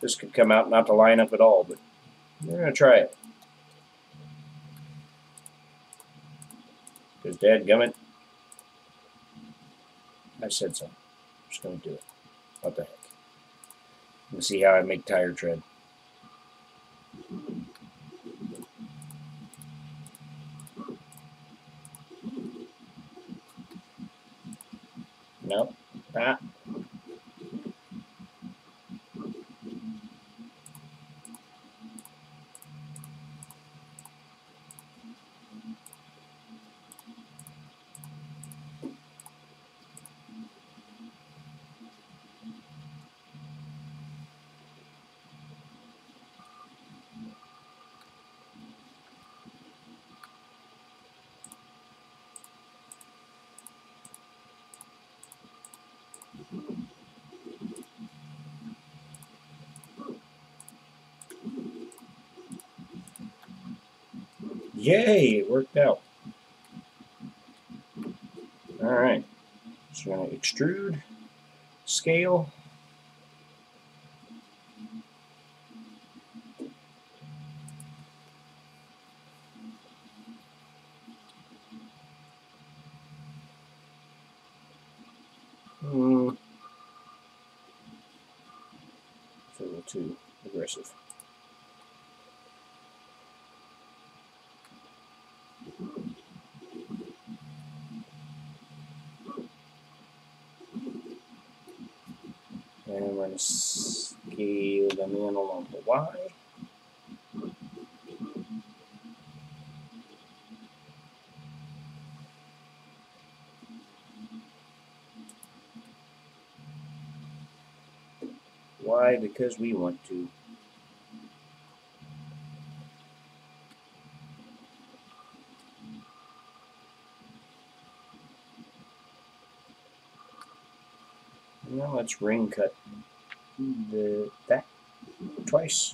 Speaker 1: this could come out not to line up at all, but we're going to try it. Because dadgummit, I said so. I'm just going to do it. What the heck. Let's see how I make tire tread. Nope. Ah. Yay, it worked out. Alright, so we're going to extrude, scale. It's a little too aggressive. And we're going to scale them in along the Y. Why? Because we want to. Now let's ring cut that twice.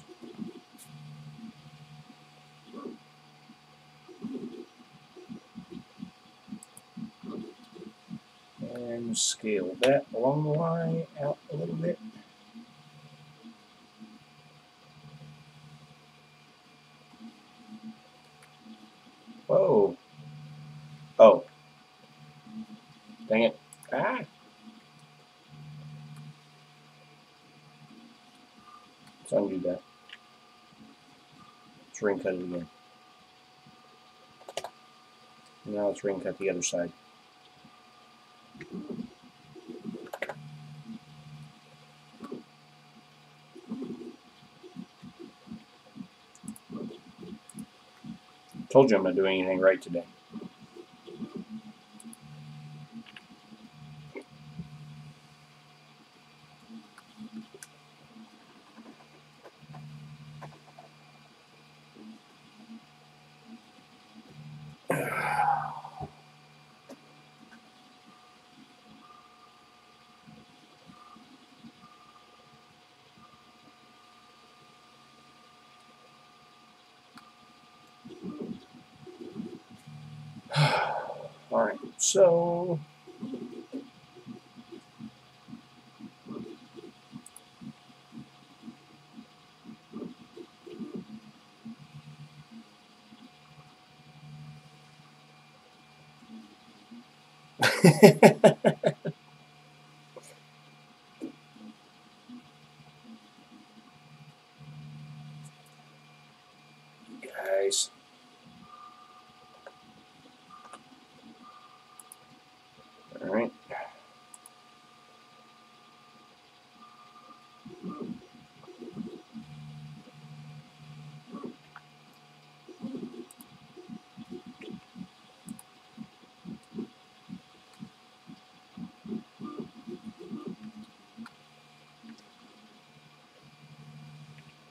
Speaker 1: And scale that along the Y out a little bit. Whoa. Oh. Dang it. Ah. Let's undo that. Let's ring cut it again. Now let's ring cut the other side. Told you I'm not doing anything right today. Alright, so guys. Alright.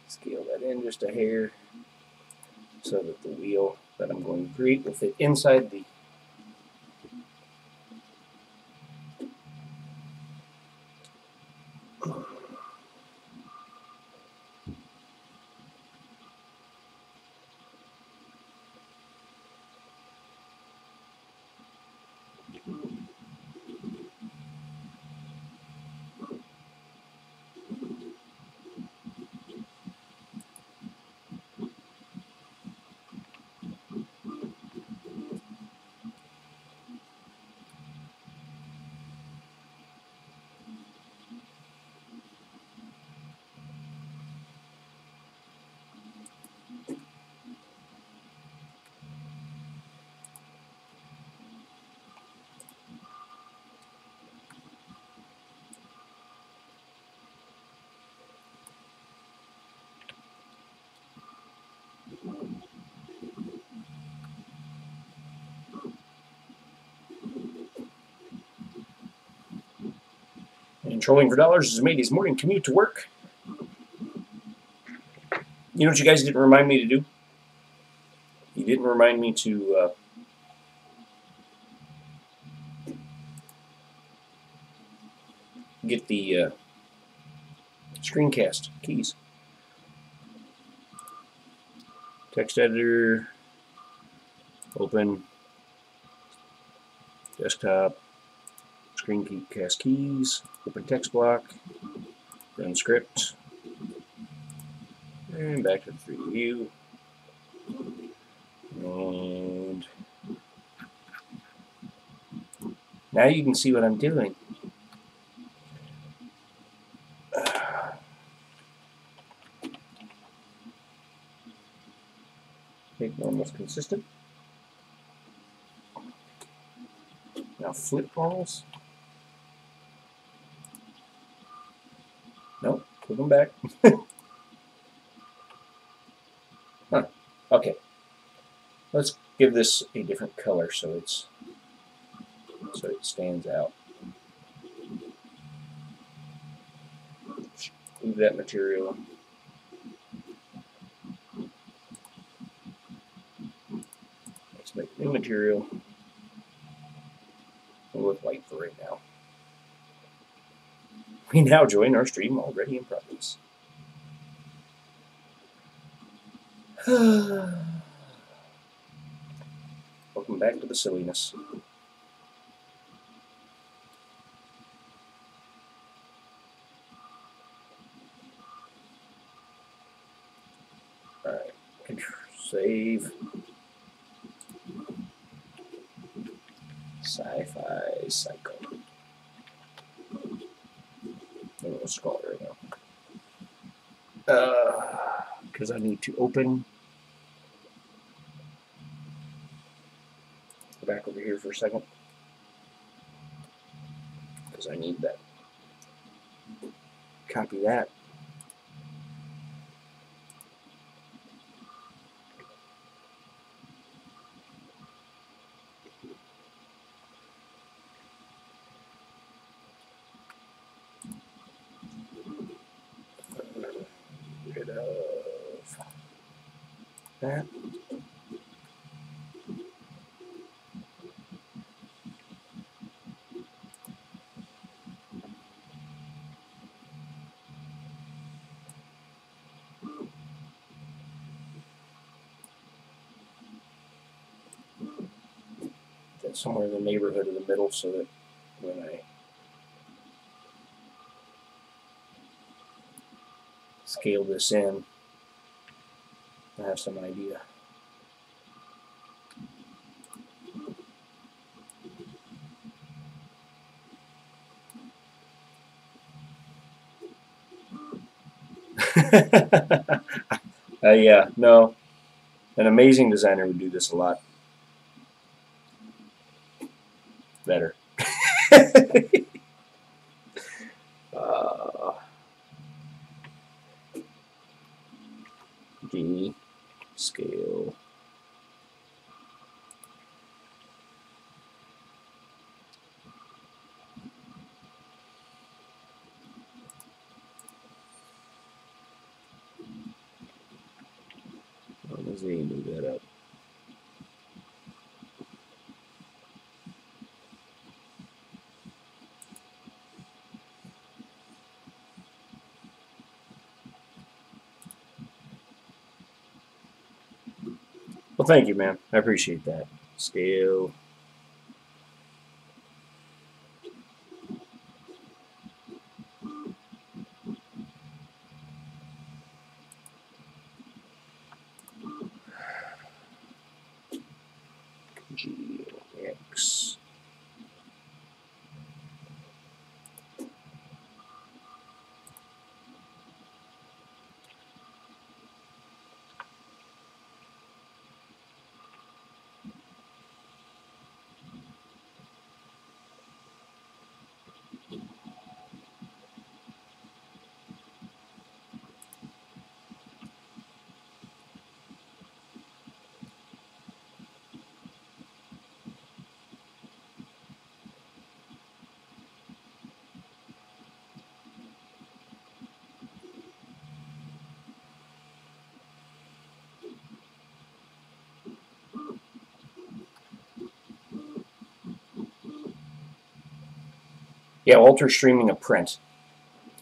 Speaker 1: Scale that in just a hair so that the wheel that I'm going to create will fit inside the and Trolling for Dollars has made his morning commute to work. You know what you guys didn't remind me to do? You didn't remind me to get the screencast keys. Text editor, Open. Desktop. Screen key, cast keys. Open text block. Run script. And back to the 3D view. And now you can see what I'm doing. Make almost consistent. Now flip balls. Nope, put them back. Huh. Okay. Let's give this a different color so it stands out. Move that material. Let's make new material. We'll look white for right now. We now join our stream already in progress. Welcome back to the silliness. Alright, save. Sci-fi cycle. I'm going to scroll right now. Because I need to open. Go back over here for a second. Because I need that. Copy that. Rid of that. That's somewhere in the neighborhood of the middle so that when I scale this in, I have some idea. Yeah, no. An amazing designer would do this a lot better. D scale. Let's see, move that up. Well, thank you, man. I appreciate that. Scale. GX. Yeah, Walter's streaming a print.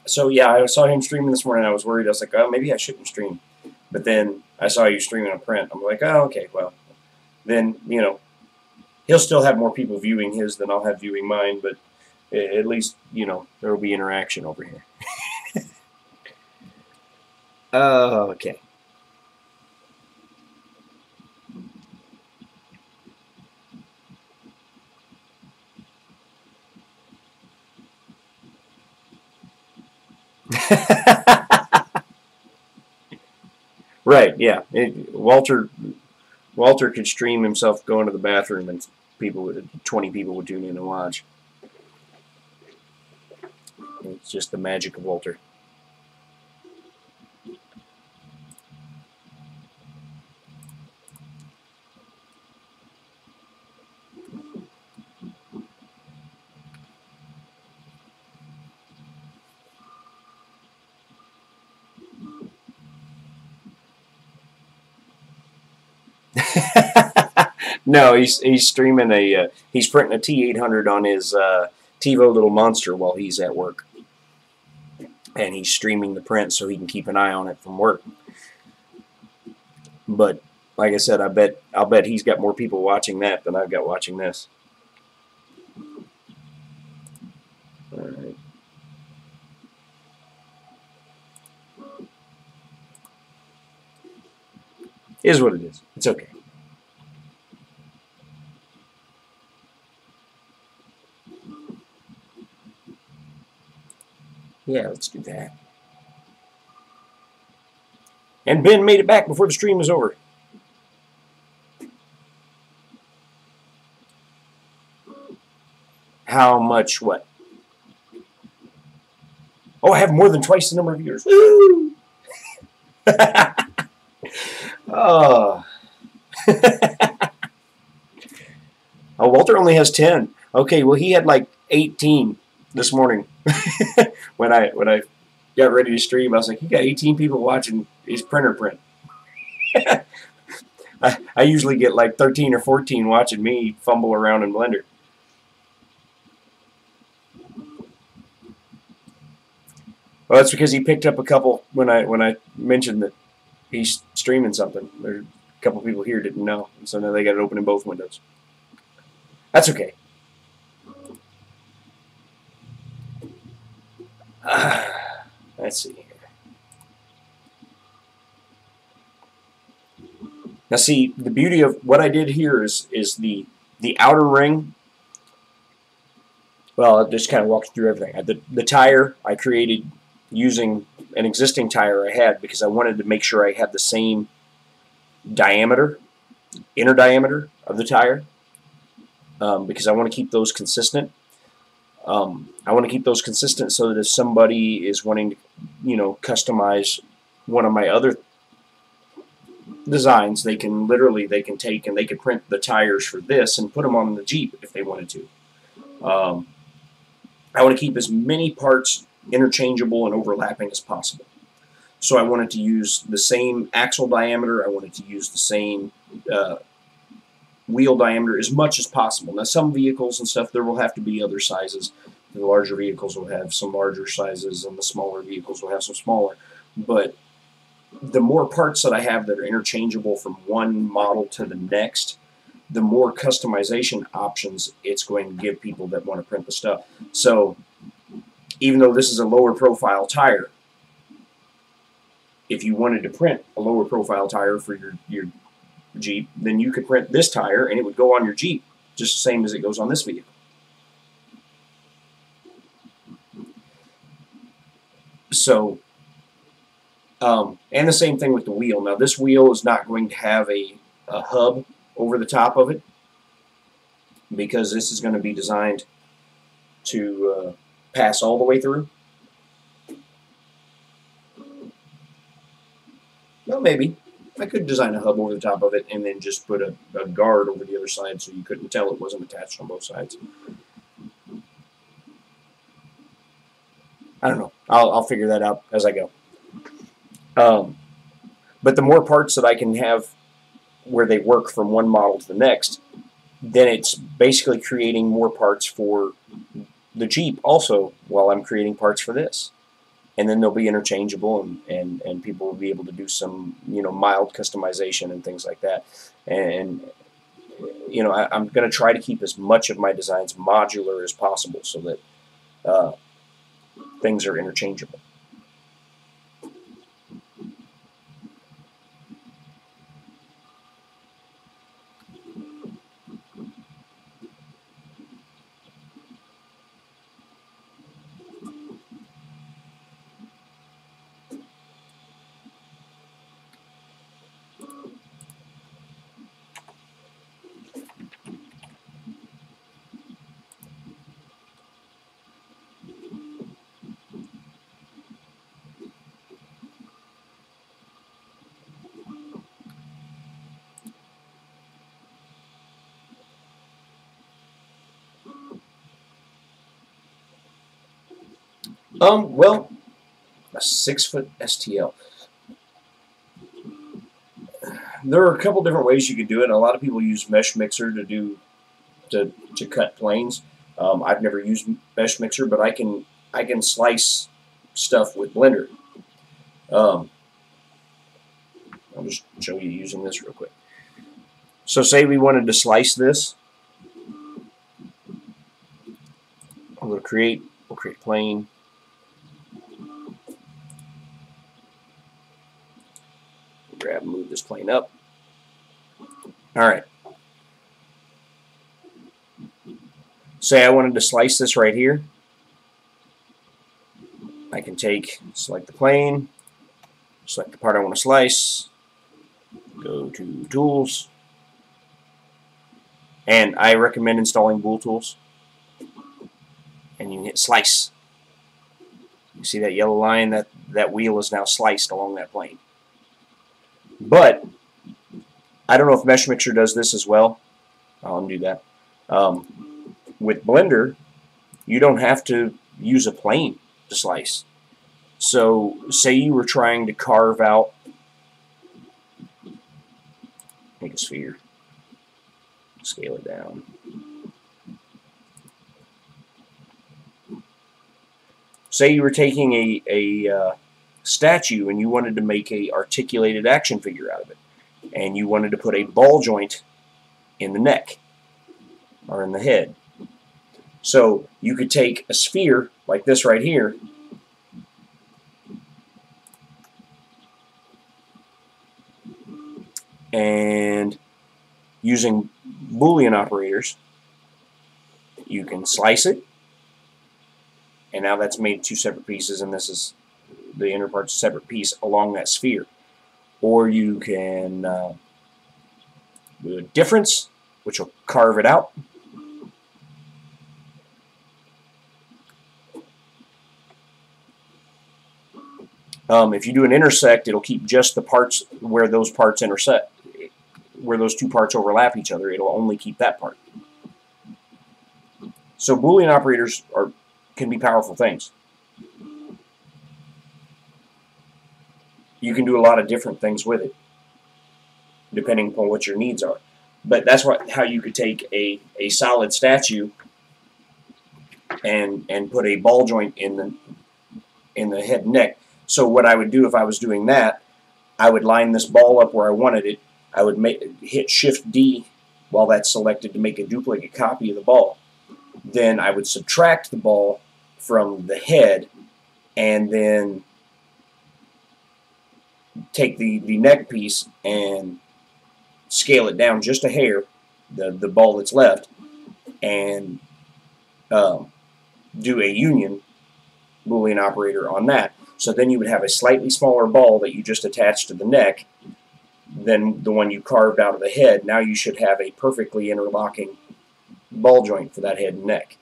Speaker 1: So yeah, I saw him streaming this morning. I was worried. I was like, oh, maybe I shouldn't stream. But then I saw you streaming a print. I'm like, oh, okay, well, then, you know, he'll still have more people viewing his than I'll have viewing mine, but at least, you know, there will be interaction over here. Okay. Right, yeah. Walter could stream himself going to the bathroom, and 20 people would tune in and watch. It's just the magic of Walter. No, he's streaming he's printing a T800 on his TiVo little monster while he's at work, and he's streaming the print so he can keep an eye on it from work. But like I said, I'll bet he's got more people watching that than I've got watching this. All right. Is what it is. It's okay. Yeah, let's do that. And Ben made it back before the stream was over. How much what? Oh, I have more than twice the number of viewers. Woo! Oh. Oh, Walter only has 10. Okay, well he had like 18 this morning. when I got ready to stream, I was like, he got 18 people watching his printer print. I usually get like 13 or 14 watching me fumble around in Blender. Well, that's because he picked up a couple when I mentioned that he's streaming something. There, a couple people here didn't know, so now they got it open in both windows. That's okay. Let's see here. Now, see, the beauty of what I did here is the outer ring. Well, I'll just kind of walk you through everything. The tire I created using an existing tire I had because I wanted to make sure I had the same diameter, inner diameter of the tire, because I want to keep those consistent. I want to keep those consistent so that if somebody is wanting to, you know, customize one of my other designs, they can take and they can print the tires for this and put them on the Jeep if they wanted to. I want to keep as many parts interchangeable and overlapping as possible. So I wanted to use the same axle diameter. I wanted to use the same wheel diameter as much as possible. Now, some vehicles and stuff, there will have to be other sizes. The larger vehicles will have some larger sizes, and the smaller vehicles will have some smaller. But the more parts that I have that are interchangeable from one model to the next, the more customization options it's going to give people that want to print the stuff. So even though this is a lower profile tire, if you wanted to print a lower profile tire for your Jeep, then you could print this tire and it would go on your Jeep just the same as it goes on this vehicle. So, and the same thing with the wheel. Now, this wheel is not going to have a hub over the top of it because this is going to be designed to pass all the way through. Well, maybe. I could design a hub over the top of it and then just put a guard over the other side so you couldn't tell it wasn't attached on both sides. I don't know. I'll figure that out as I go. But the more parts that I can have where they work from one model to the next, then it's basically creating more parts for the Jeep also while I'm creating parts for this. And then they'll be interchangeable, and people will be able to do some, you know, mild customization and things like that. And you know, I'm going to try to keep as much of my designs modular as possible so that things are interchangeable. Well, a 6-foot STL. There are a couple different ways you could do it. A lot of people use Mesh Mixer to cut planes. I've never used Mesh Mixer, but I can slice stuff with Blender. I'll just show you using this real quick. So say we wanted to slice this. We'll create plane. Grab and move this plane up. All right. Say I wanted to slice this right here. I can select the plane, select the part I want to slice, go to Tools, and I recommend installing Bool Tools. And you can hit Slice. You see that yellow line? That wheel is now sliced along that plane. But I don't know if Mesh Mixer does this as well. I'll undo that. With Blender, you don't have to use a plane to slice. So say you were trying to carve out, make a sphere, scale it down. Say you were taking a statue and you wanted to make a articulated action figure out of it, and you wanted to put a ball joint in the neck or in the head. So you could take a sphere like this right here and using Boolean operators you can slice it, and now that's made two separate pieces, and this is the inner part's a separate piece along that sphere. Or you can do a difference, which will carve it out. If you do an intersect, it'll keep just the parts where those parts intersect, where those two parts overlap each other. It'll only keep that part. So Boolean operators can be powerful things. You can do a lot of different things with it, depending upon what your needs are. But that's how you could take a solid statue and put a ball joint in the head and neck. So what I would do if I was doing that, I would line this ball up where I wanted it. I would hit Shift D while that's selected to make a duplicate copy of the ball. Then I would subtract the ball from the head and then take the neck piece and scale it down just a hair, the ball that's left, and do a union Boolean operator on that. So then you would have a slightly smaller ball that you just attached to the neck than the one you carved out of the head. Now you should have a perfectly interlocking ball joint for that head and neck.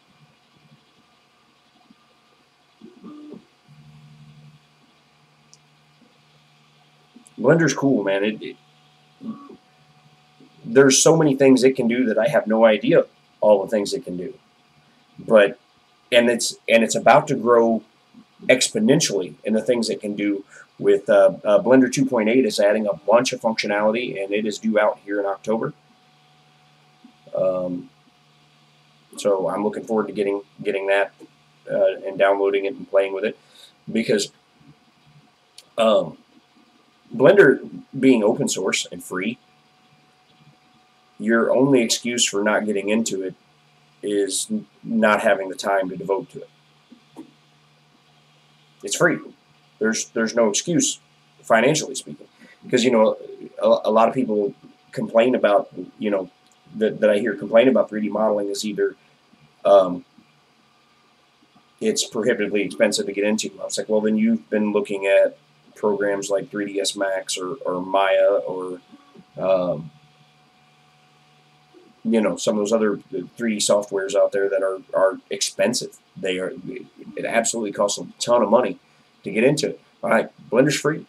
Speaker 1: Blender's cool, man. There's so many things it can do that I have no idea all the things it can do. And it's about to grow exponentially in the things it can do. With Blender 2.8 is adding a bunch of functionality, and it is due out here in October. So I'm looking forward to getting that and downloading it and playing with it, because Blender being open source and free, your only excuse for not getting into it is not having the time to devote to it. It's free. There's no excuse, financially speaking, because you know a lot of people complain about, you know, that I hear complain about 3D modeling is either um, it's prohibitively expensive to get into. I was like, well, then you've been looking at programs like 3ds Max or Maya or you know, some of those other 3D softwares out there that are expensive. It absolutely costs a ton of money to get into it. All right, Blender's free.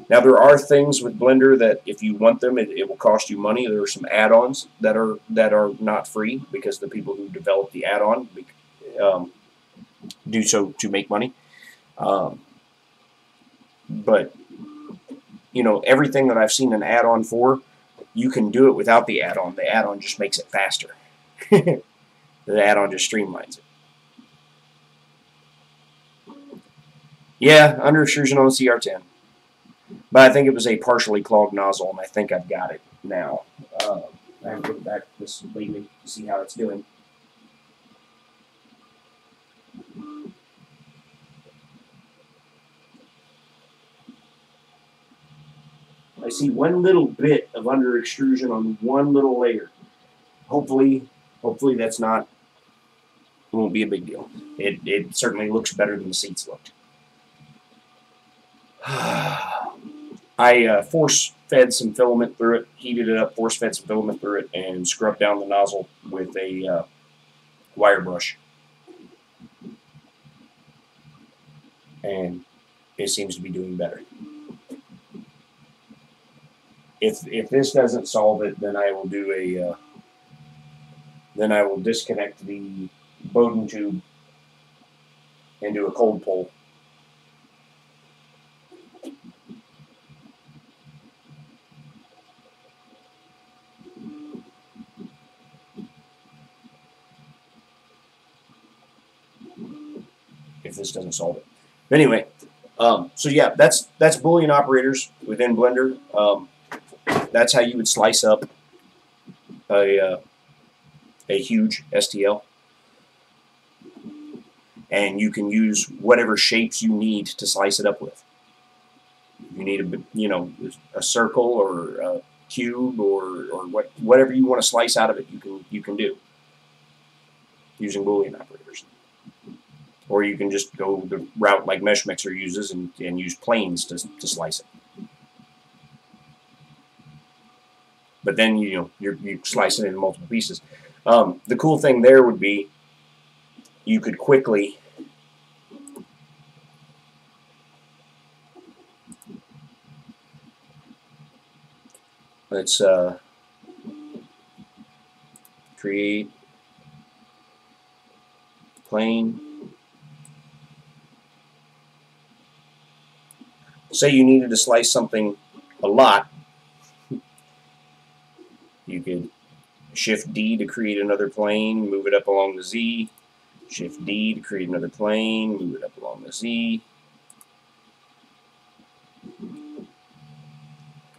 Speaker 1: Now there are things with Blender that if you want them, it will cost you money. There are some add-ons that are not free because the people who develop the add-on um, do so to make money. But you know, everything that I've seen an add-on for, you can do it without the add-on. The add-on just makes it faster. The add-on just streamlines it. Yeah, under extrusion on the CR-10. But I think it was a partially clogged nozzle, and I think I've got it now. I have to look back this lately to see how it's doing. I see one little bit of under extrusion on one little layer. Hopefully that's not, it won't be a big deal. It certainly looks better than the seats looked. I force-fed some filament through it, heated it up, force-fed some filament through it, and scrubbed down the nozzle with a wire brush. And it seems to be doing better. If this doesn't solve it, then I will do a then I will disconnect the Bowden tube and do a cold pull. If this doesn't solve it. But anyway, so yeah, that's Boolean operators within Blender. That's how you would slice up a huge STL. And you can use whatever shapes you need to slice it up with. You need a circle or a cube or whatever you want to slice out of it. You can do using Boolean operators. Or you can just go the route like Mesh Mixer uses and use planes to slice it. But then you slice it into multiple pieces. The cool thing there would be you could quickly let's create plane. Say you needed to slice something a lot, you could Shift D to create another plane, move it up along the Z. Shift D to create another plane, move it up along the Z.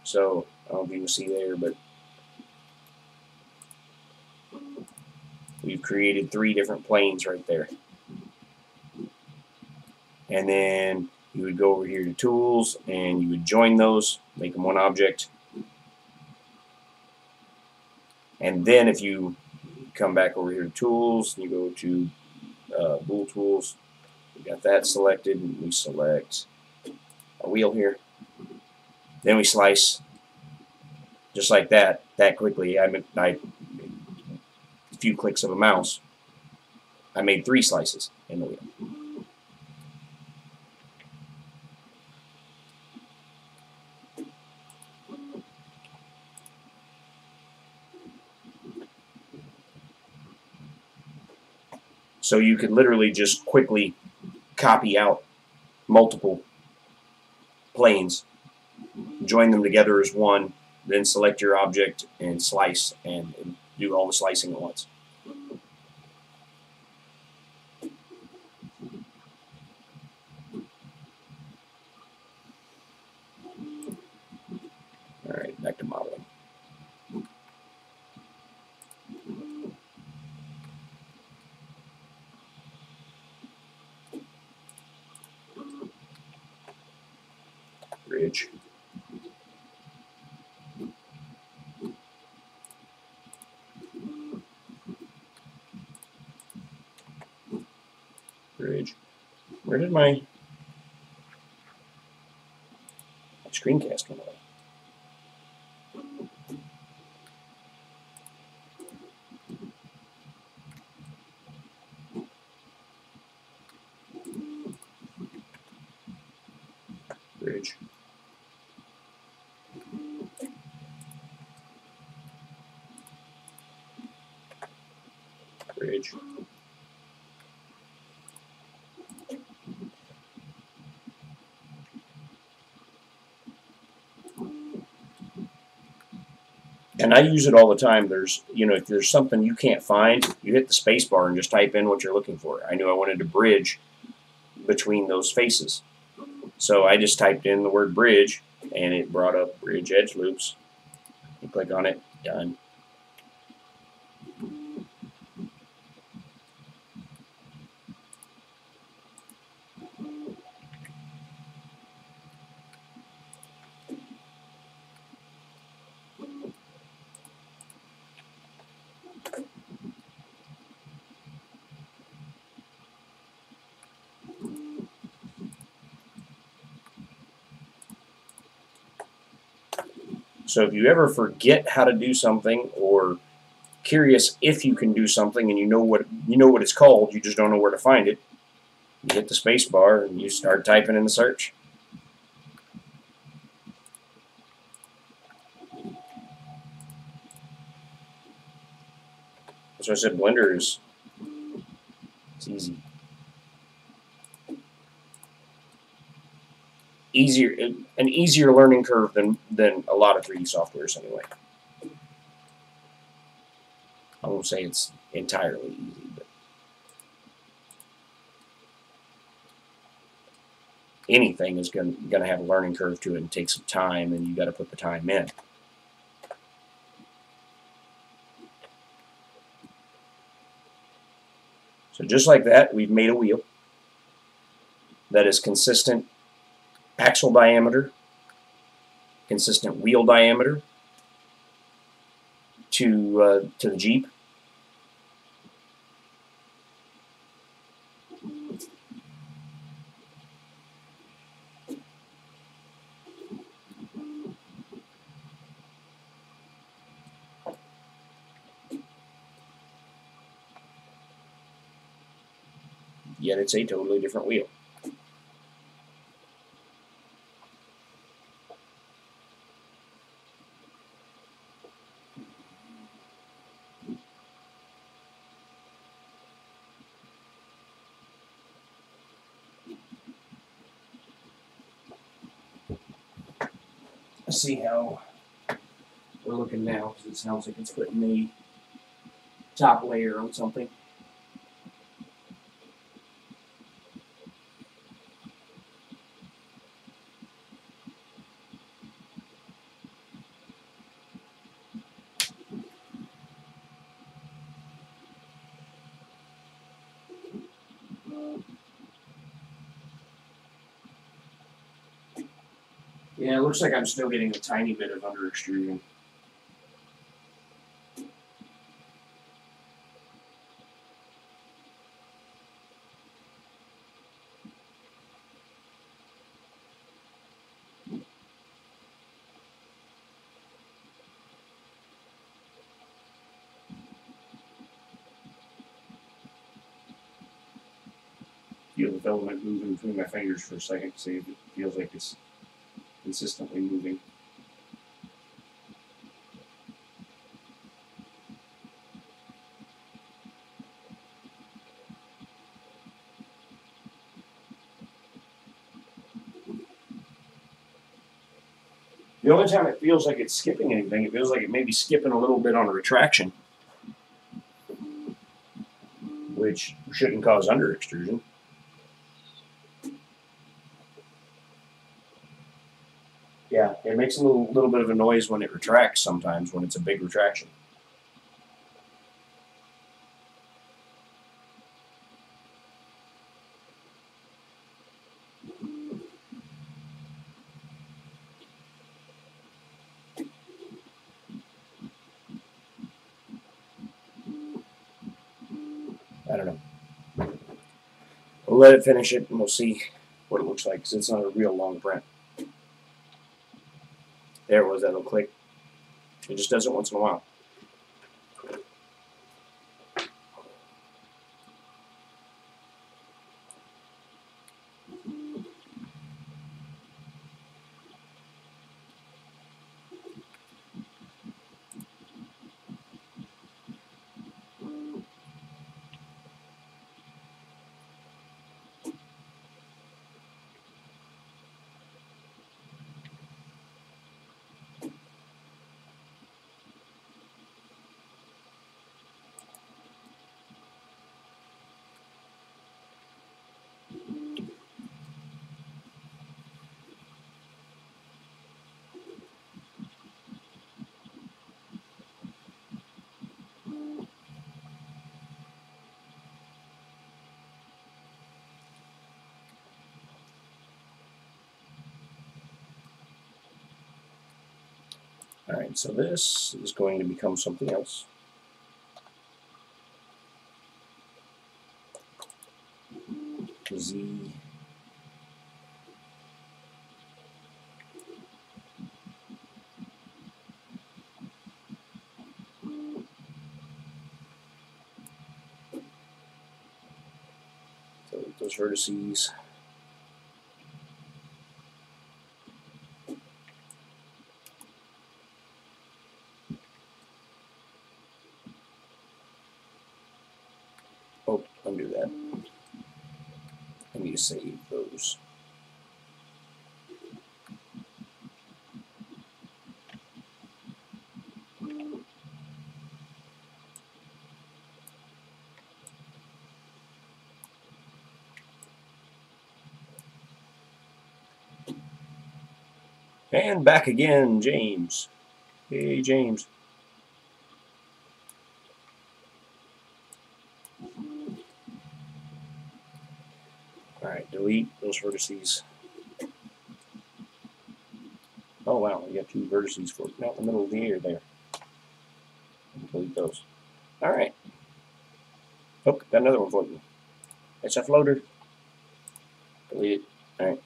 Speaker 1: So, I don't know if you can see there, but we've created 3 different planes right there. And then you would go over here to Tools, and you would join those, make them one object. And then if you come back over here to Tools, you go to Bool Tools, we got that selected, and we select a wheel here. Then we slice just like that quickly. A few clicks of a mouse, I made 3 slices in the wheel. So you could literally just quickly copy out multiple planes, join them together as one, then select your object and slice and do all the slicing at once. Alright, back to modeling. bridge. Bridge. Where did my screencast go away? Bridge. Bridge. And I use it all the time. There's, if there's something you can't find, you hit the space bar and just type in what you're looking for. I knew I wanted to bridge between those faces. So I just typed in the word bridge, and it brought up bridge edge loops. You click on it, done. So if you ever forget how to do something, or curious if you can do something and you know what it's called, you just don't know where to find it, you hit the space bar and you start typing in the search. So I said Blender it's easy. An easier learning curve than a lot of 3D softwares anyway. I won't say it's entirely easy, but anything is going to have a learning curve to it and take some time, and you got to put the time in. So just like that, we've made a wheel that is consistent axle diameter, consistent wheel diameter to the Jeep. Yet it's a totally different wheel. Let's see how we're looking now, because it sounds like it's putting the top layer on something. Yeah, it looks like I'm still getting a tiny bit of under extrusion. Feel the filament moving between my fingers for a second to see if it feels like it's consistently moving. The only time it feels like it's skipping anything, it feels like it may be skipping a little bit on a retraction, which shouldn't cause under extrusion. Yeah, it makes a little bit of a noise when it retracts sometimes, when it's a big retraction. We'll let it finish it, and we'll see what it looks like, because it's not a real long print. There it was, that little click. It just does it once in a while. Alright, so this is going to become something else. Z. So those vertices. Oh, undo that. I need to save those. And back again, James. Hey, James. Alright, delete those vertices. Oh wow, we got two vertices floating out in the middle of the air there. Delete those. Alright. Oh, got another one floating. It's a floater. Delete it. Alright.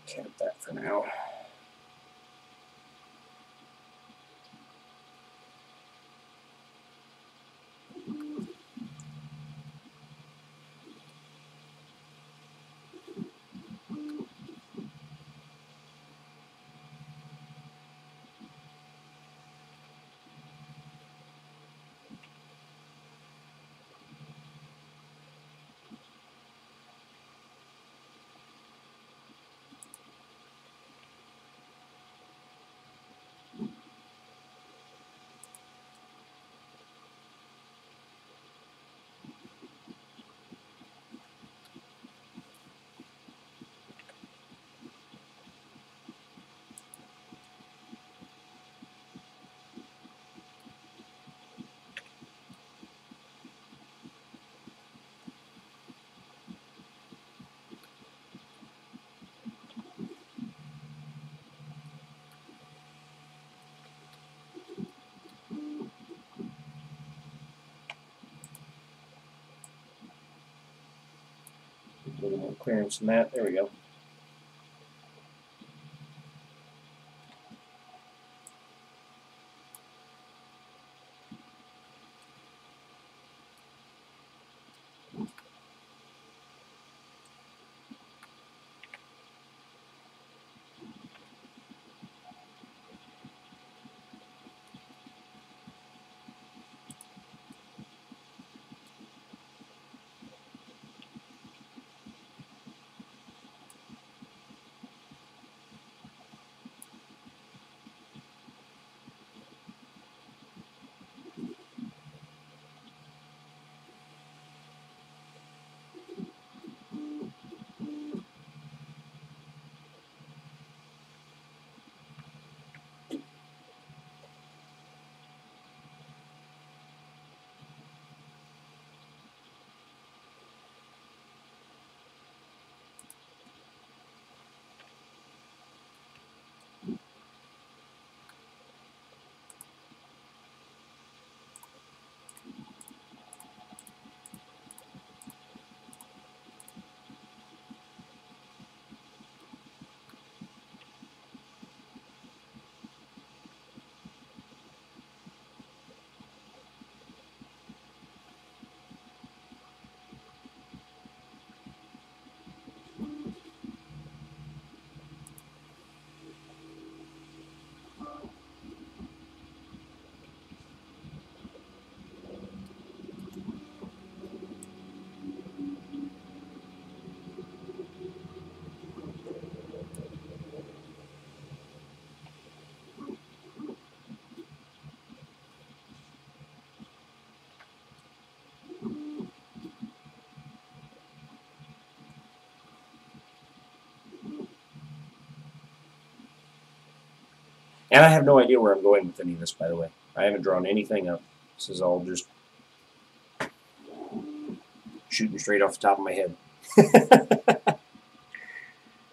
Speaker 1: Cap that for now. A little more clearance than that. There we go. And I have no idea where I'm going with any of this, by the way. I haven't drawn anything up. This is all just shooting straight off the top of my head.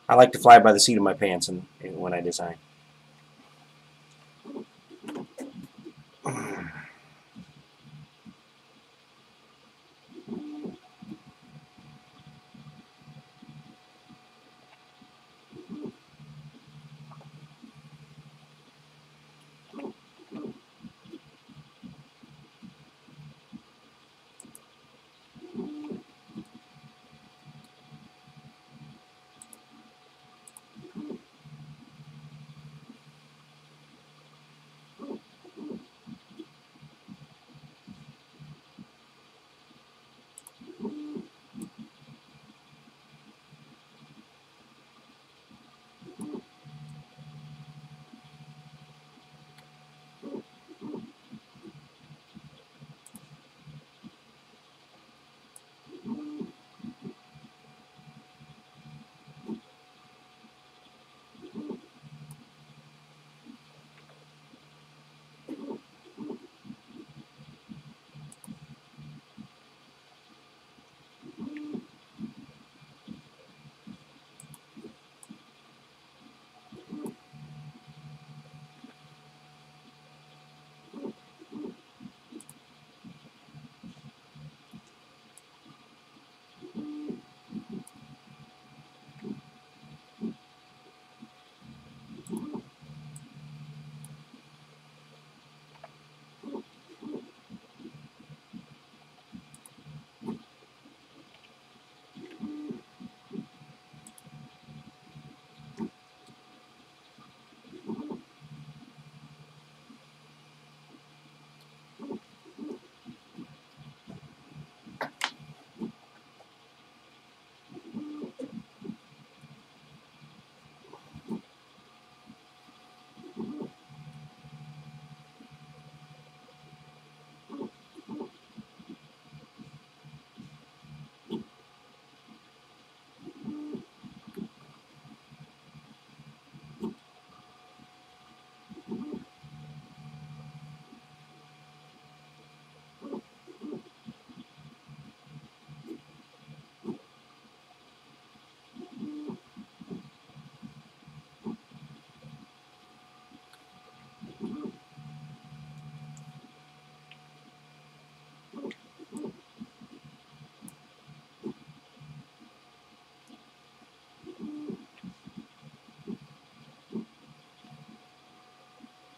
Speaker 1: I like to fly by the seat of my pants when I design.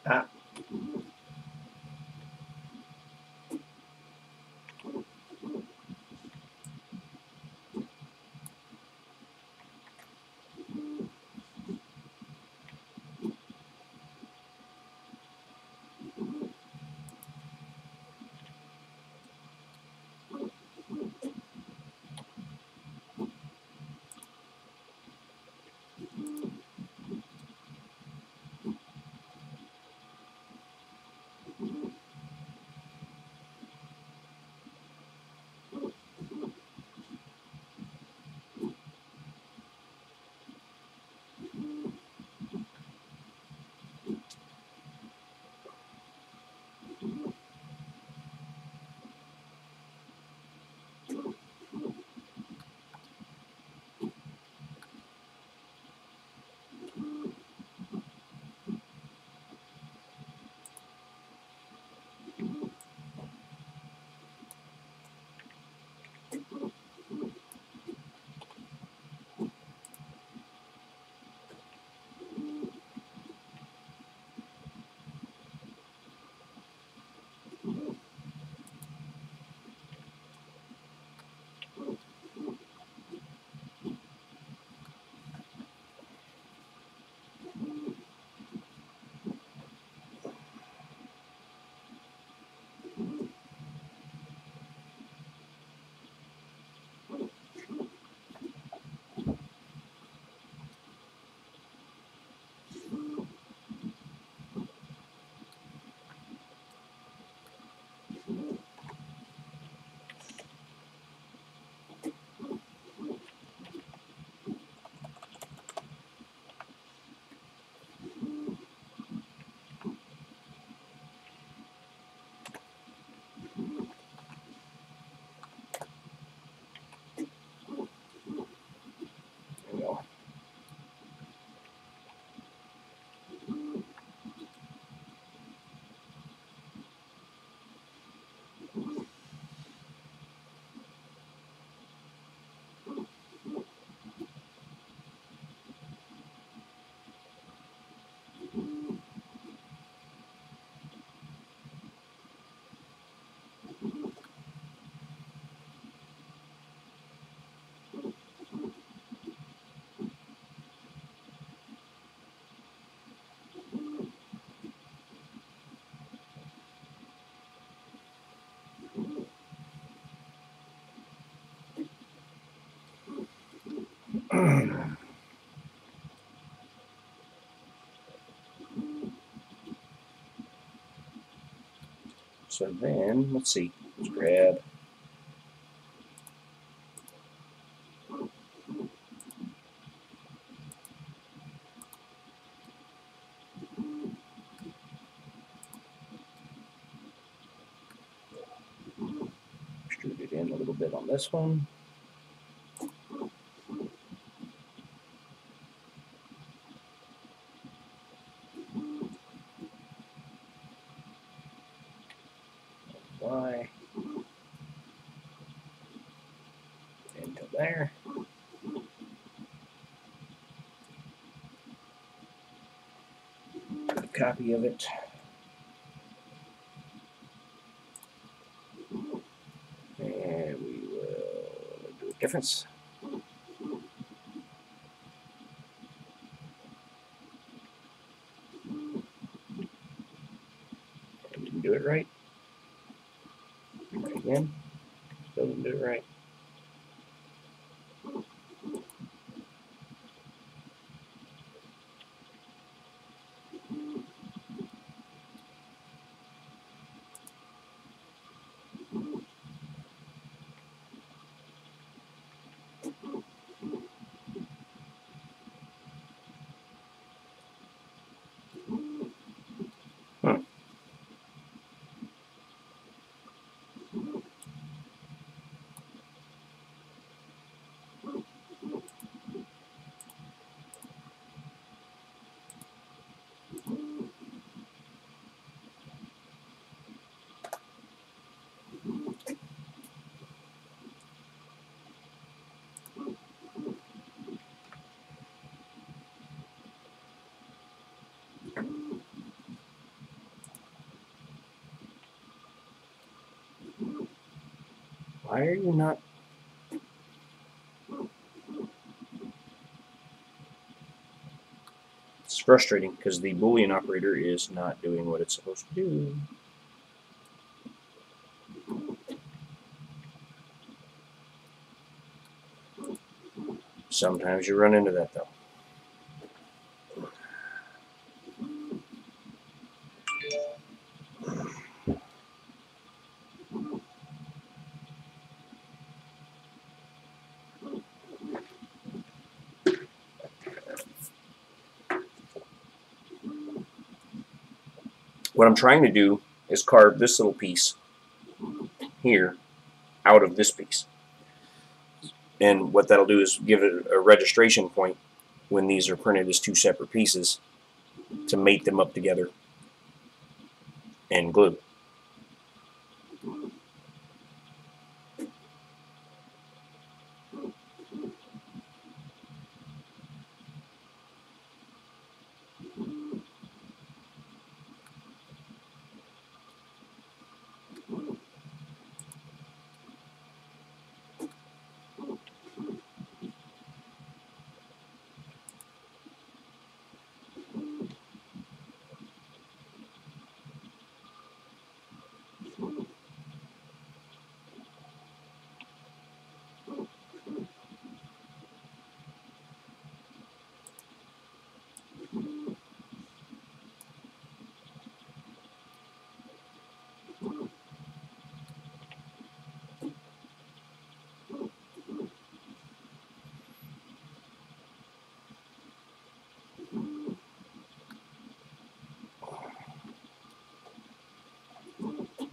Speaker 1: Ah. So then, let's see, let's grab extrude it in a little bit on this one. Y into there. A copy of it. And we will do a difference. Didn't do it right. Try again. Still didn't do it right. Why are you not? It's frustrating because the Boolean operator is not doing what it's supposed to do. Sometimes you run into that though. What I'm trying to do is carve this little piece here out of this piece. And what that'll do is give it a registration point when these are printed as two separate pieces to mate them up together and glue.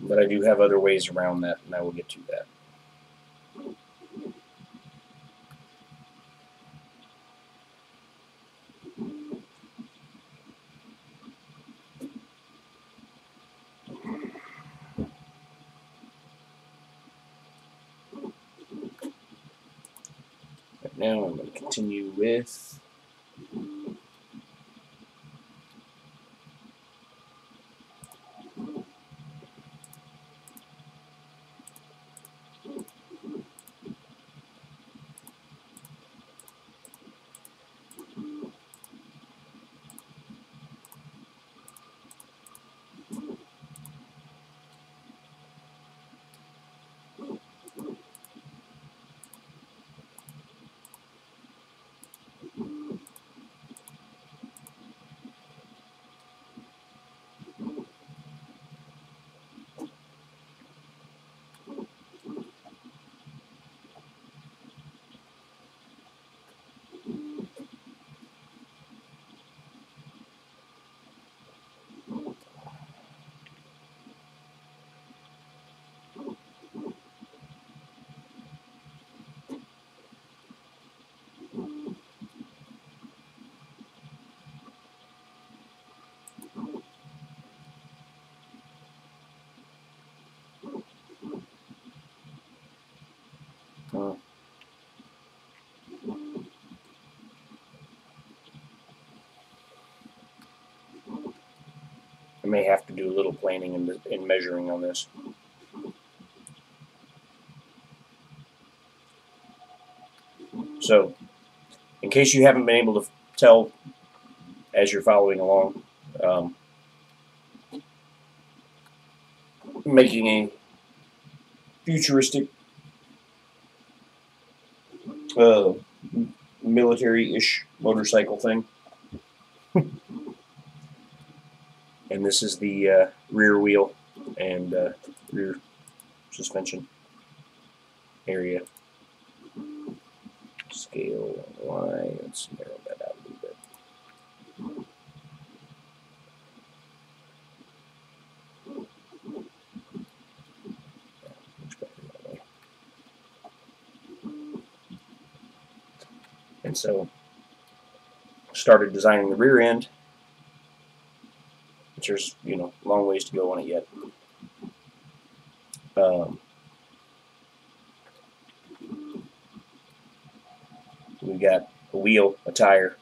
Speaker 1: But I do have other ways around that, and I will get to that. Right now I'm going to continue with I may have to do a little planning and measuring on this. So, in case you haven't been able to tell as you're following along, making a futuristic military-ish motorcycle thing. And this is the rear wheel and rear suspension area. Scale Y, let's narrow that out a little bit. Much better that way. And so, started designing the rear end, which there's, you know, a long ways to go on it yet. We got a wheel, a tire,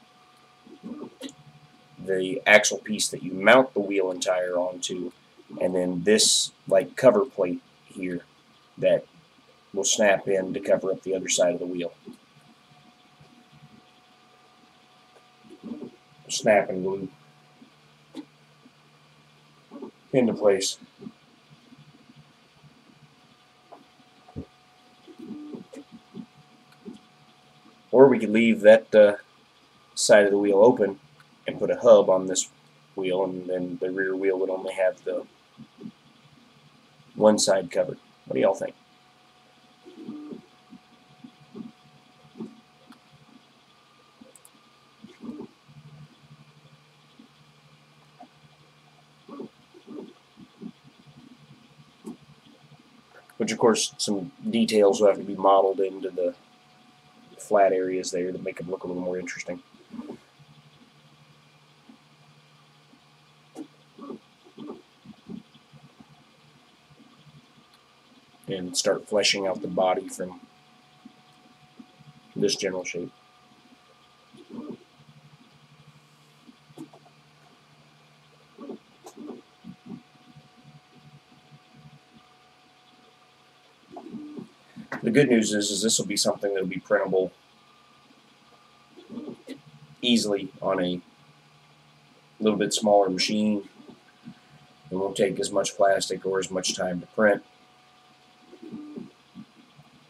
Speaker 1: the axle piece that you mount the wheel and tire onto, and then this like cover plate here that will snap in to cover up the other side of the wheel. Snap and glue into place. Or we could leave that side of the wheel open and put a hub on this wheel, and then the rear wheel would only have the one side covered. What do y'all think? Which, of course, some details will have to be modeled into the flat areas there to make them look a little more interesting. And start fleshing out the body from this general shape. The good news is this will be something that will be printable easily on a little bit smaller machine. It won't take as much plastic or as much time to print,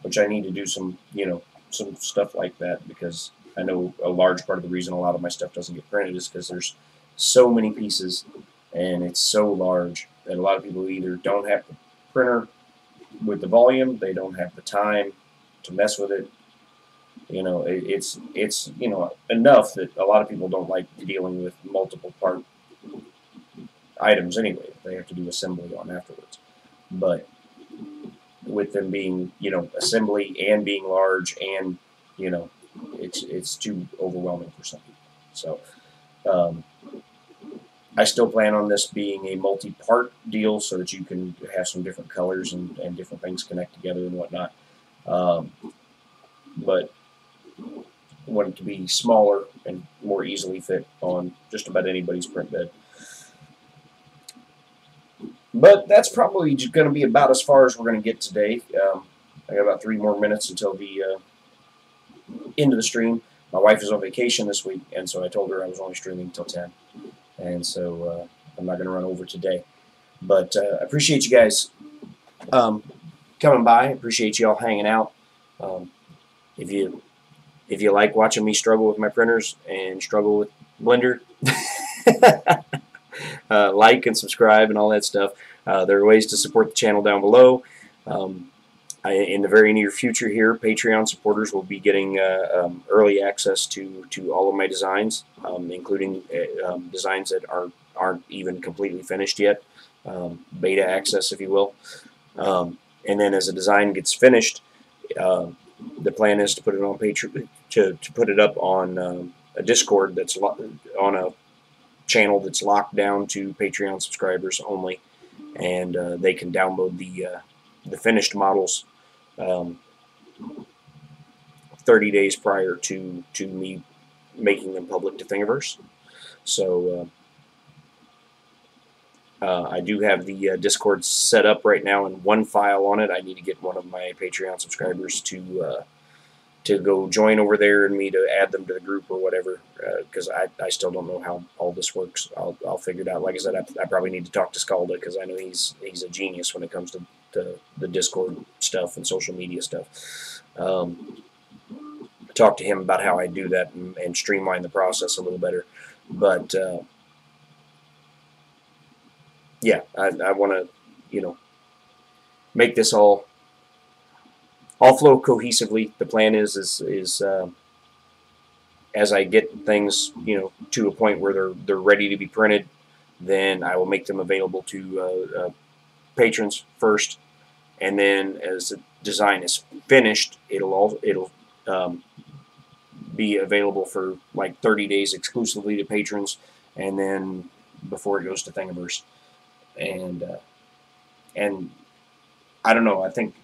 Speaker 1: which I need to do some, you know, some stuff like that, because I know a large part of the reason a lot of my stuff doesn't get printed is because there's so many pieces and it's so large that a lot of people either don't have the printer with the volume, they don't have the time to mess with it. You know, it's you know, enough that a lot of people don't like dealing with multiple part items anyway. They have to do assembly on afterwards. But with them being, you know, assembly and being large, and, you know, it's too overwhelming for some people. So I still plan on this being a multi-part deal so that you can have some different colors and different things connect together and whatnot. But I want it to be smaller and more easily fit on just about anybody's print bed. But that's probably going to be about as far as we're going to get today. I got about 3 more minutes until the end of the stream. My wife is on vacation this week, and so I told her I was only streaming until 10. And so I'm not going to run over today. But I appreciate you guys coming by. I appreciate you all hanging out. If you like watching me struggle with my printers and struggle with Blender, like and subscribe and all that stuff. There are ways to support the channel down below. In the very near future here, Patreon supporters will be getting early access to all of my designs, including designs that aren't even completely finished yet, beta access, if you will. And then as a design gets finished, the plan is to put it on Patreon, to put it up on a Discord that's on a channel that's locked down to Patreon subscribers only, and they can download the finished models 30 days prior to me making them public to Thingiverse. So I do have the Discord set up right now in one file on it. I need to get one of my Patreon subscribers to go join over there and me to add them to the group or whatever, because I still don't know how all this works. I'll figure it out. Like I said, I probably need to talk to Scalda, because I know he's a genius when it comes to the Discord stuff and social media stuff. Talk to him about how I do that and streamline the process a little better. But yeah, I want to, you know, make this all flow cohesively. The plan is as I get things, you know, to a point where they're ready to be printed, then I will make them available to patrons first, and then as the design is finished, it'll be available for like 30 days exclusively to patrons, and then before it goes to Thingiverse. And I don't know. I think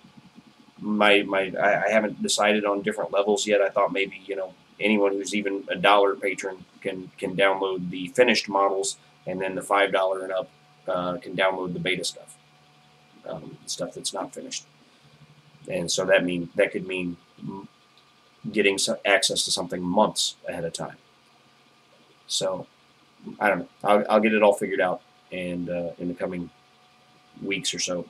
Speaker 1: I haven't decided on different levels yet. I thought maybe, you know, anyone who's even a $1 patron can download the finished models, and then the $5 and up can download the beta stuff, stuff that's not finished. And so that could mean getting access to something months ahead of time. So I don't know. I'll get it all figured out, and in the coming weeks or so.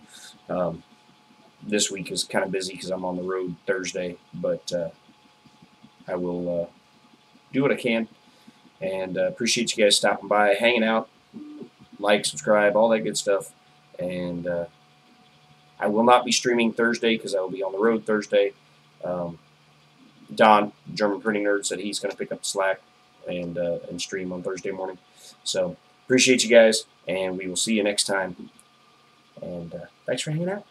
Speaker 1: This week is kind of busy because I'm on the road Thursday, but I will do what I can, and appreciate you guys stopping by, hanging out, like, subscribe, all that good stuff. And I will not be streaming Thursday because I will be on the road Thursday. Don, German Printing Nerd, said he's going to pick up the slack and stream on Thursday morning. So appreciate you guys, and we will see you next time. And thanks for hanging out.